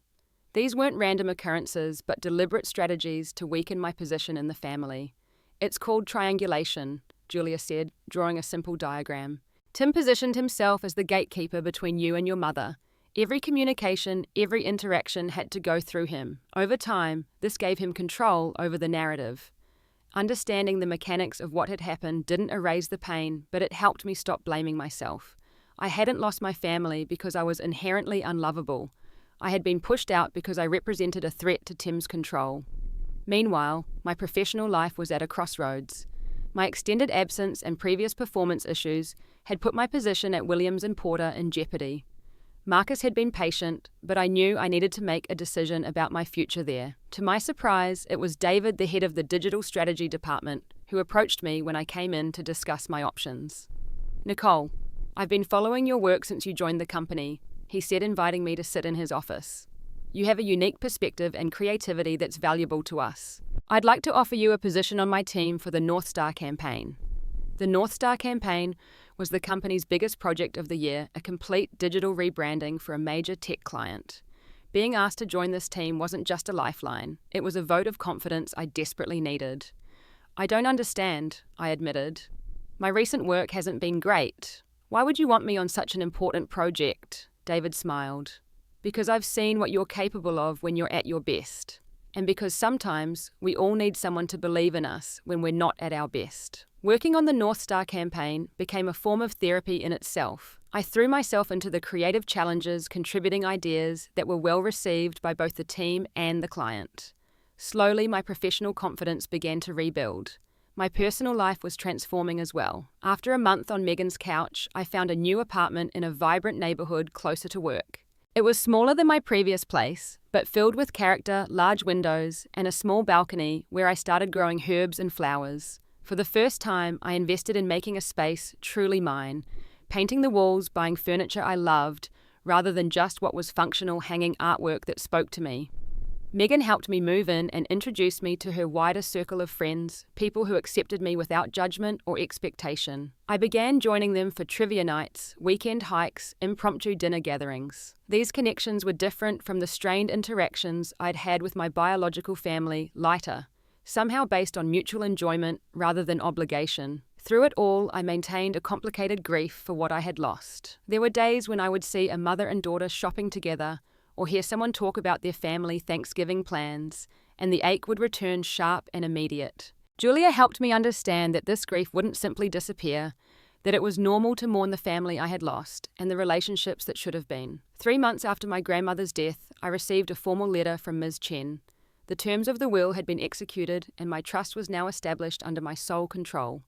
These weren't random occurrences, but deliberate strategies to weaken my position in the family. It's called triangulation, Julia said, drawing a simple diagram. Tim positioned himself as the gatekeeper between you and your mother. Every communication, every interaction had to go through him. Over time, this gave him control over the narrative. Understanding the mechanics of what had happened didn't erase the pain, but it helped me stop blaming myself. I hadn't lost my family because I was inherently unlovable. I had been pushed out because I represented a threat to Tim's control. Meanwhile, my professional life was at a crossroads. My extended absence and previous performance issues had put my position at Williams & Porter in jeopardy. Marcus had been patient, but I knew I needed to make a decision about my future there. To my surprise, it was David, the head of the digital strategy department, who approached me when I came in to discuss my options. Nicole, I've been following your work since you joined the company, he said, inviting me to sit in his office. You have a unique perspective and creativity that's valuable to us. I'd like to offer you a position on my team for the North Star campaign. The North Star campaign was the company's biggest project of the year, a complete digital rebranding for a major tech client. Being asked to join this team wasn't just a lifeline, it was a vote of confidence I desperately needed. I don't understand, I admitted. My recent work hasn't been great. Why would you want me on such an important project? David smiled. Because I've seen what you're capable of when you're at your best. And because sometimes we all need someone to believe in us when we're not at our best. Working on the North Star campaign became a form of therapy in itself. I threw myself into the creative challenges, contributing ideas that were well received by both the team and the client. Slowly, my professional confidence began to rebuild. My personal life was transforming as well. After a month on Megan's couch, I found a new apartment in a vibrant neighborhood closer to work. It was smaller than my previous place, but filled with character, large windows, and a small balcony where I started growing herbs and flowers. For the first time, I invested in making a space truly mine, painting the walls, buying furniture I loved, rather than just what was functional hanging artwork that spoke to me. Megan helped me move in and introduced me to her wider circle of friends, people who accepted me without judgment or expectation. I began joining them for trivia nights, weekend hikes, impromptu dinner gatherings. These connections were different from the strained interactions I'd had with my biological family, lighter, somehow based on mutual enjoyment rather than obligation. Through it all, I maintained a complicated grief for what I had lost. There were days when I would see a mother and daughter shopping together, or hear someone talk about their family Thanksgiving plans, and the ache would return sharp and immediate. Julia helped me understand that this grief wouldn't simply disappear, that it was normal to mourn the family I had lost and the relationships that should have been. 3 months after my grandmother's death, I received a formal letter from Ms. Chen. The terms of the will had been executed, and my trust was now established under my sole control.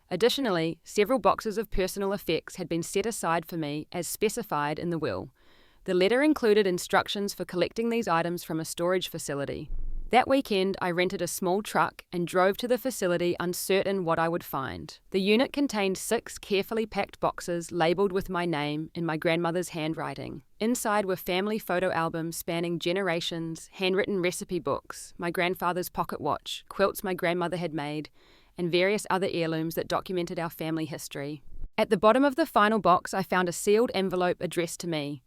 Additionally, several boxes of personal effects had been set aside for me as specified in the will. The letter included instructions for collecting these items from a storage facility. That weekend, I rented a small truck and drove to the facility uncertain what I would find. The unit contained 6 carefully packed boxes labeled with my name in my grandmother's handwriting. Inside were family photo albums spanning generations, handwritten recipe books, my grandfather's pocket watch, quilts my grandmother had made, and various other heirlooms that documented our family history. At the bottom of the final box, I found a sealed envelope addressed to me.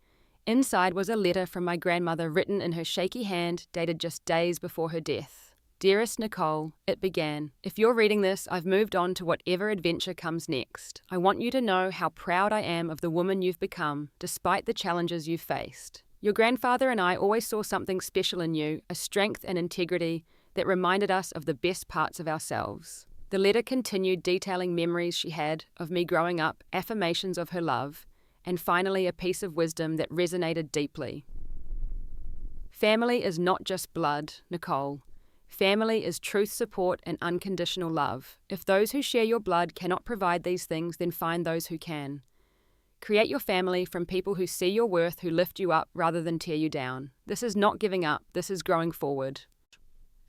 Inside was a letter from my grandmother written in her shaky hand, dated just days before her death. Dearest Nicole, it began. If you're reading this, I've moved on to whatever adventure comes next. I want you to know how proud I am of the woman you've become, despite the challenges you've faced. Your grandfather and I always saw something special in you, a strength and integrity that reminded us of the best parts of ourselves. The letter continued detailing memories she had of me growing up, affirmations of her love, and finally a piece of wisdom that resonated deeply. Family is not just blood, Nicole. Family is truth, support, and unconditional love. If those who share your blood cannot provide these things, then find those who can. Create your family from people who see your worth, who lift you up rather than tear you down. This is not giving up, this is growing forward.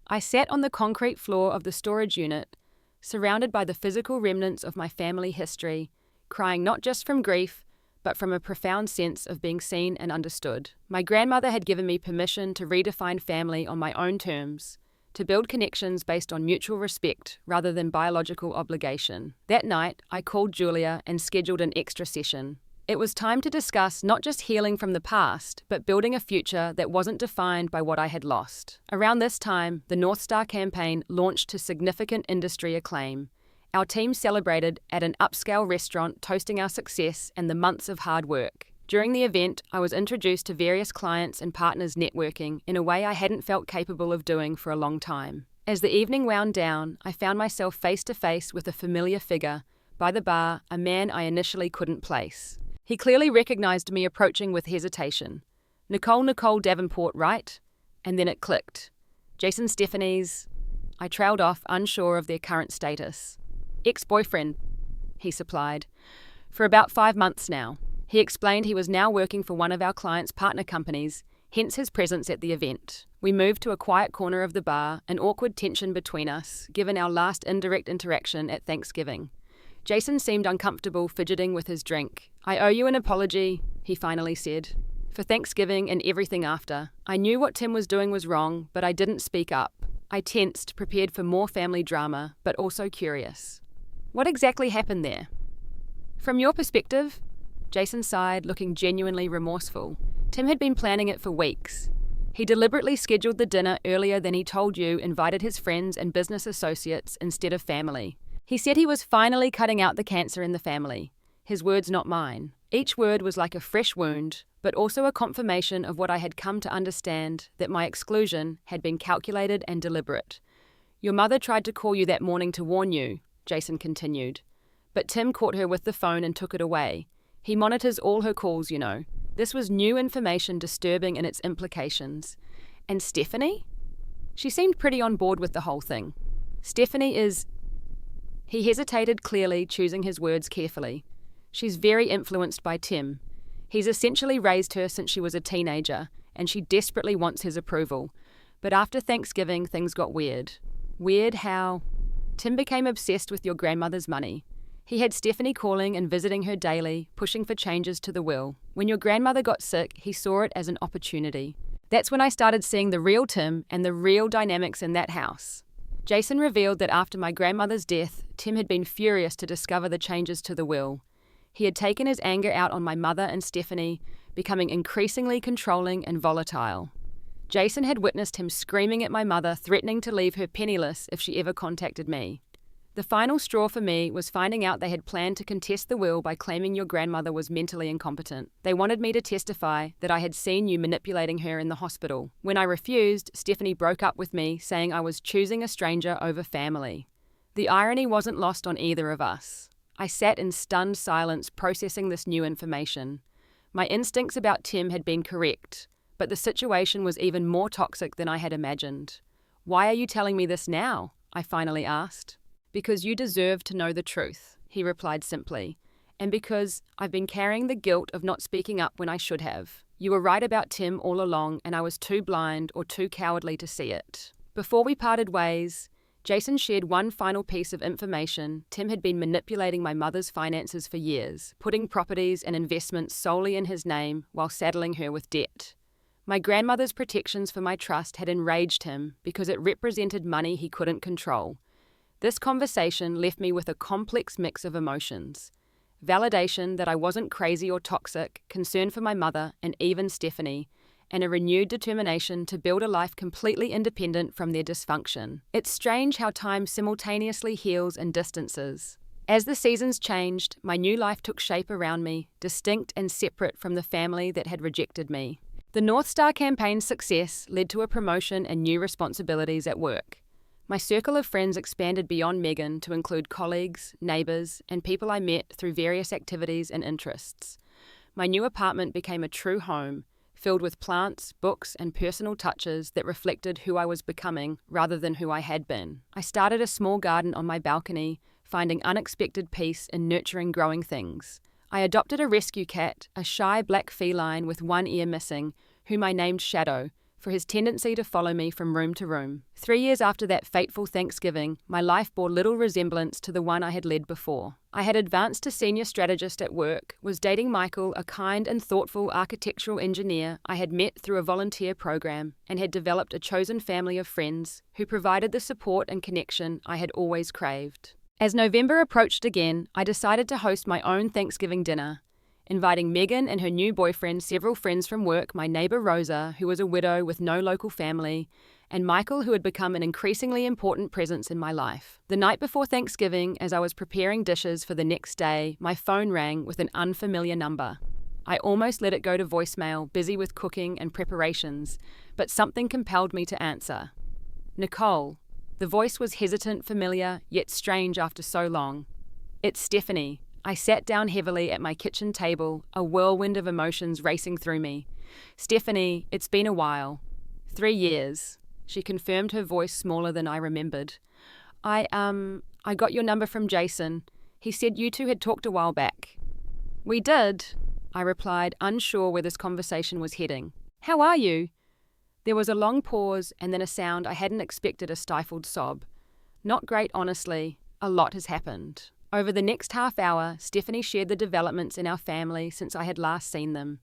I sat on the concrete floor of the storage unit, surrounded by the physical remnants of my family history, crying not just from grief, but from a profound sense of being seen and understood. My grandmother had given me permission to redefine family on my own terms, to build connections based on mutual respect rather than biological obligation. That night, I called Julia and scheduled an extra session. It was time to discuss not just healing from the past, but building a future that wasn't defined by what I had lost. Around this time, the North Star campaign launched to significant industry acclaim. Our team celebrated at an upscale restaurant, toasting our success and the months of hard work. During the event, I was introduced to various clients and partners networking in a way I hadn't felt capable of doing for a long time. As the evening wound down, I found myself face to face with a familiar figure, by the bar, a man I initially couldn't place. He clearly recognized me approaching with hesitation. Nicole Davenport, right? And then it clicked. Jason Stephanie's. I trailed off, unsure of their current status. Ex-boyfriend, he supplied. For about 5 months now. He explained he was now working for one of our clients' partner companies, hence his presence at the event. We moved to a quiet corner of the bar, an awkward tension between us, given our last indirect interaction at Thanksgiving. Jason seemed uncomfortable, fidgeting with his drink. I owe you an apology, he finally said, for Thanksgiving and everything after. I knew what Tim was doing was wrong, but I didn't speak up. I tensed, prepared for more family drama, but also curious. What exactly happened there? From your perspective, Jason sighed, looking genuinely remorseful. Tim had been planning it for weeks. He deliberately scheduled the dinner earlier than he told you, invited his friends and business associates instead of family. He said he was finally cutting out the cancer in the family. His words, not mine. Each word was like a fresh wound, but also a confirmation of what I had come to understand, that my exclusion had been calculated and deliberate. Your mother tried to call you that morning to warn you, Jason continued. But Tim caught her with the phone and took it away. He monitors all her calls, you know. This was new information, disturbing in its implications. And Stephanie? She seemed pretty on board with the whole thing. Stephanie is... He hesitated, clearly choosing his words carefully. She's very influenced by Tim. He's essentially raised her since she was a teenager, and she desperately wants his approval. But after Thanksgiving, things got weird. Weird how... Tim became obsessed with your grandmother's money. He had Stephanie calling and visiting her daily, pushing for changes to the will. When your grandmother got sick, he saw it as an opportunity. That's when I started seeing the real Tim and the real dynamics in that house. Jason revealed that after my grandmother's death, Tim had been furious to discover the changes to the will. He had taken his anger out on my mother and Stephanie, becoming increasingly controlling and volatile. Jason had witnessed him screaming at my mother, threatening to leave her penniless if she ever contacted me. The final straw for me was finding out they had planned to contest the will by claiming your grandmother was mentally incompetent. They wanted me to testify that I had seen you manipulating her in the hospital. When I refused, Stephanie broke up with me, saying I was choosing a stranger over family. The irony wasn't lost on either of us. I sat in stunned silence, processing this new information. My instincts about Tim had been correct, but the situation was even more toxic than I had imagined. Why are you telling me this now? I finally asked. Because you deserve to know the truth, he replied simply, and because I've been carrying the guilt of not speaking up when I should have. You were right about Tim all along, and I was too blind or too cowardly to see it. Before we parted ways, Jason shared one final piece of information. Tim had been manipulating my mother's finances for years, putting properties and investments solely in his name while saddling her with debt. My grandmother's protections for my trust had enraged him because it represented money he couldn't control. This conversation left me with a complex mix of emotions. Validation that I wasn't crazy or toxic, concern for my mother and even Stephanie, and a renewed determination to build a life completely independent from their dysfunction. It's strange how time simultaneously heals and distances. As the seasons changed, my new life took shape around me, distinct and separate from the family that had rejected me. The North Star campaign's success led to a promotion and new responsibilities at work. My circle of friends expanded beyond Megan to include colleagues, neighbours, and people I met through various activities and interests. My new apartment became a true home, filled with plants, books, and personal touches that reflected who I was becoming rather than who I had been. I started a small garden on my balcony, finding unexpected peace in nurturing growing things. I adopted a rescue cat, a shy black feline with one ear missing, whom I named Shadow, for his tendency to follow me from room to room. 3 years after that fateful Thanksgiving, my life bore little resemblance to the one I had led before. I had advanced to senior strategist at work, was dating Michael, a kind and thoughtful architectural engineer I had met through a volunteer program, and had developed a chosen family of friends who provided the support and connection I had always craved. As November approached again, I decided to host my own Thanksgiving dinner, inviting Megan and her new boyfriend, several friends from work, my neighbour Rosa, who was a widow with no local family, and Michael, who had become an increasingly important presence in my life. The night before Thanksgiving, as I was preparing dishes for the next day, my phone rang with an unfamiliar number. I almost let it go to voicemail, busy with cooking and preparations, but something compelled me to answer. Nicole. The voice was hesitant, familiar, yet strange after so long. It's Stephanie. I sat down heavily at my kitchen table, a whirlwind of emotions racing through me. Stephanie, it's been a while. 3 years. She confirmed, her voice smaller than I remembered. I got your number from Jason. He said you two had talked a while back. We did, I replied, unsure where this conversation was heading. How are you? There was a long pause and then a sound I hadn't expected, a stifled sob. Not great, honestly. A lot has happened. Over the next half hour, Stephanie shared the developments in our family since I had last seen them.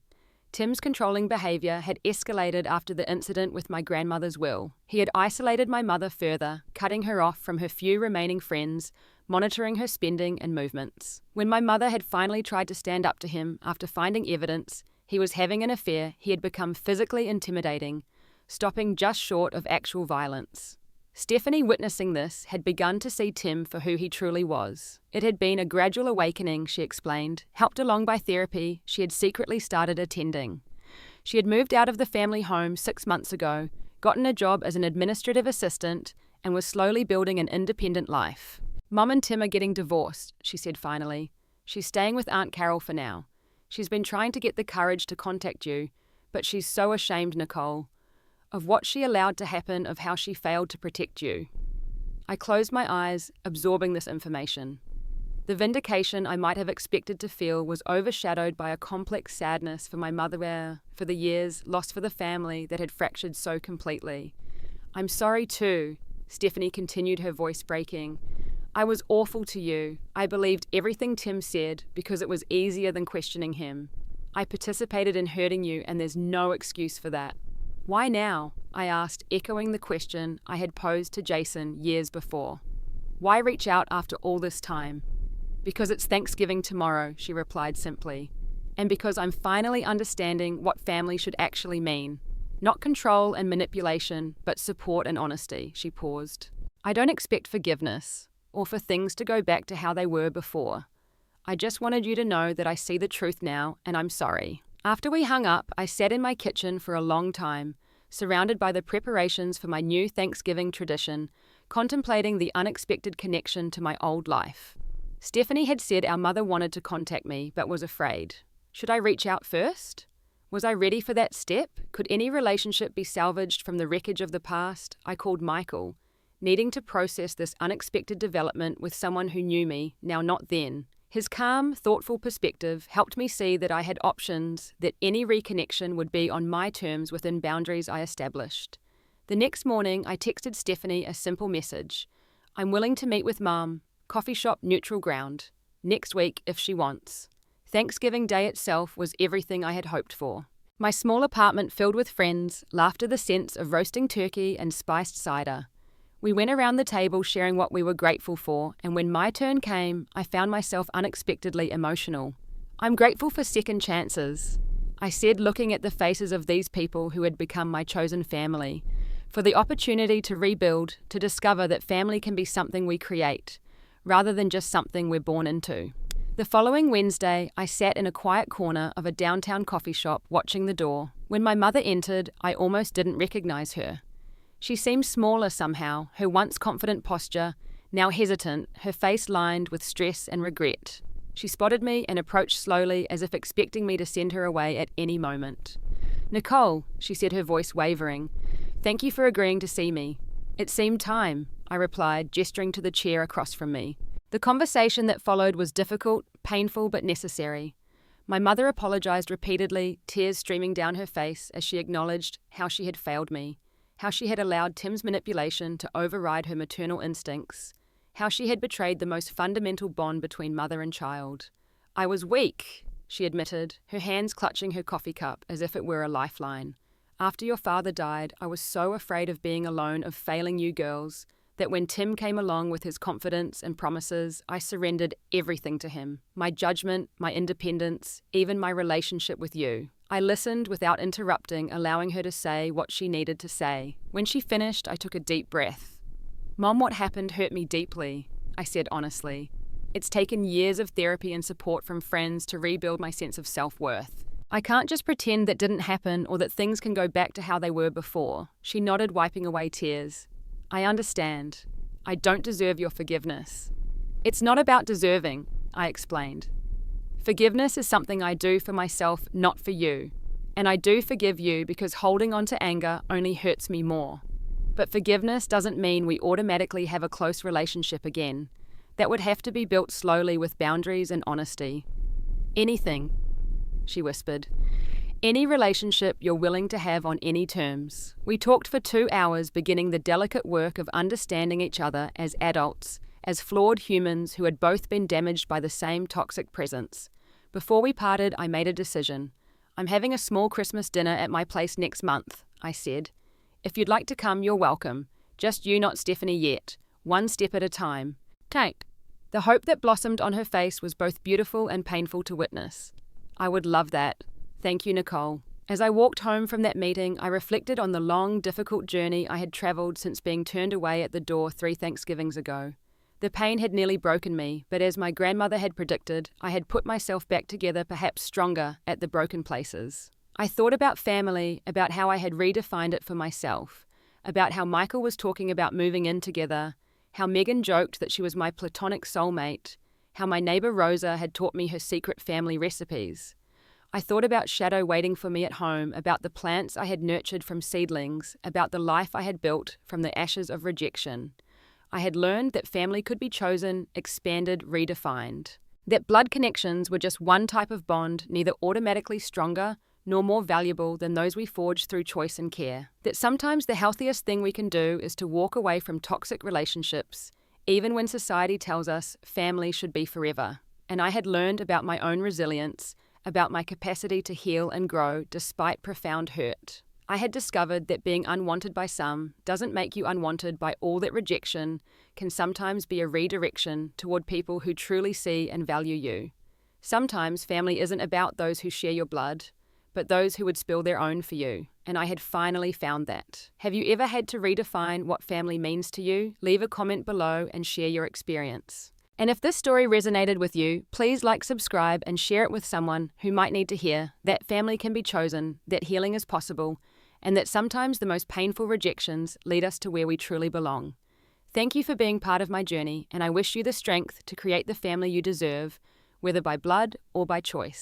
Tim's controlling behaviour had escalated after the incident with my grandmother's will. He had isolated my mother further, cutting her off from her few remaining friends, monitoring her spending and movements. When my mother had finally tried to stand up to him after finding evidence he was having an affair, he had become physically intimidating, stopping just short of actual violence. Stephanie, witnessing this, had begun to see Tim for who he truly was. It had been a gradual awakening, she explained, helped along by therapy she had secretly started attending. She had moved out of the family home 6 months ago, gotten a job as an administrative assistant, and was slowly building an independent life. Mum and Tim are getting divorced, she said finally. She's staying with Aunt Carol for now. She's been trying to get the courage to contact you, but she's so ashamed, Nicole, of what she allowed to happen, of how she failed to protect you. I closed my eyes, absorbing this information. The vindication I might have expected to feel was overshadowed by a complex sadness for my mother, for the years lost for the family that had fractured so completely. I'm sorry too, Stephanie continued, her voice breaking. I was awful to you. I believed everything Tim said because it was easier than questioning him. I participated in hurting you, and there's no excuse for that. Why now? I asked, echoing the question I had posed to Jason years before. Why reach out after all this time? Because it's Thanksgiving tomorrow, she replied simply. And because I'm finally understanding what family should actually mean. Not control and manipulation, but support and honesty, she paused. I don't expect forgiveness, or for things to go back to how they were before. I just wanted you to know that I see the truth now, and I'm sorry. After we hung up, I sat in my kitchen for a long time, surrounded by the preparations for my new Thanksgiving tradition, contemplating the unexpected connection to my old life. Stephanie had said our mother wanted to contact me, but was afraid. Should I reach out first? Was I ready for that step? Could any relationship be salvaged from the wreckage of the past? I called Michael, needing to process this unexpected development with someone who knew me, now not then. His calm, thoughtful perspective helped me see that I had options, that any reconnection would be on my terms within boundaries I established. The next morning, I texted Stephanie a simple message. I'm willing to meet with Mum. Coffee shop neutral ground. Next week if she wants. Thanksgiving Day itself was everything I had hoped for. My small apartment filled with friends, laughter, the scents of roasting turkey and spiced cider. We went around the table sharing what we were grateful for, and when my turn came, I found myself unexpectedly emotional. I'm grateful for second chances, I said, looking at the faces of these people who had become my chosen family, for the opportunity to rebuild, to discover that family can be something we create, rather than just something we're born into. The following Wednesday, I sat in a quiet corner of a downtown coffee shop watching the door. When my mother entered, I almost didn't recognize her. She seemed smaller somehow, her once confident posture, now hesitant, her face lined with stress and regret. She spotted me and approached slowly as if expecting me to send her away at any moment. "Nicole," she said, her voice wavering. "Thank you for agreeing to see me." "It seemed time," I replied, gesturing to the chair across from me. The conversation that followed was difficult, painful, but necessary. My mother apologized repeatedly, tears streaming down her face as she acknowledged how she had failed me, how she had allowed Tim's manipulation to override her maternal instincts, how she had betrayed the most fundamental bond between mother and child. "I was weak," she admitted, her hands clutching her coffee cup as if it were a lifeline. "After your father died, I was so afraid of being alone, of failing you girls, that when Tim came along with his confidence and promises, I surrendered everything to him. My judgment, my independence, even my relationship with you. I listened without interrupting, allowing her to say what she needed to say. When she finished, I took a deep breath. Mom, what happened hurt me deeply," I said honestly. "It's taken years of therapy and support from friends to rebuild my sense of self-worth. I can't just pretend that didn't happen or that things can go back to how they were before." She nodded, wiping away tears. "I understand. I don't deserve your forgiveness." "It's not about deserving," I explained. "Forgiveness is something I do for myself, not for you. And I do forgive you because holding on to anger only hurts me more. But forgiveness doesn't mean we automatically have a close relationship again. That would have to be built slowly with boundaries and honesty." "Anything," she whispered. "Any relationship you're willing to have on any terms." We talked for 2 hours, beginning the delicate work of understanding each other as adults, as flawed humans who had both been damaged by the same toxic presence. Before we parted, I made a decision. "I'm having a small Christmas dinner at my place next month," I said. "If you'd like to come, you're welcome. Just you, not Stephanie yet. One step at a time." "Take." The hope that blossomed on her face was both beautiful and painful to witness. "I would love that. Thank you, Nicole." As I walked home from that meeting, I reflected on the long, difficult journey I had traveled since being turned away at the door 3 Thanksgivings ago. The pain had nearly broken me, but as my grandmother had predicted, I had put myself back together, perhaps stronger, at the broken places. I thought about family, about how I had redefined it for myself, about how Michael was talking about moving in together, how Megan joked that she was my platonic soulmate, how my neighbour Rosa had taught me her secret family recipes. I thought about Shadow waiting for me at home, about the plants I had nurtured from seedlings, about the life I had built from the ashes of rejection. I had learned that family could be chosen, expanded, redefined. That blood connections were just one type of bond, neither automatically stronger nor more valuable than those we forge through choice and care. That sometimes the healthiest thing we can do is to walk away from toxic relationships, even when society tells us family should be forever. And I had learned about my own resilience, about my capacity to heal and grow despite profound hurt. I had discovered that being unwanted by some doesn't make you unwanted by all, that rejection can sometimes be a redirection toward people who truly see and value you. Sometimes family isn't about those who share your blood, but those who would spill their own for you, and I had finally found that. Have you ever had to redefine what family means to you? Leave a comment below and share your experience. And if this story resonated with you, please like, subscribe, and share it with someone who might need to hear that family can be chosen, that healing is possible, and that sometimes the most painful rejections lead us to where we truly belong. Thank you for being part of my journey, and I wish you the strength to create the family you deserve, whether by blood or by choice.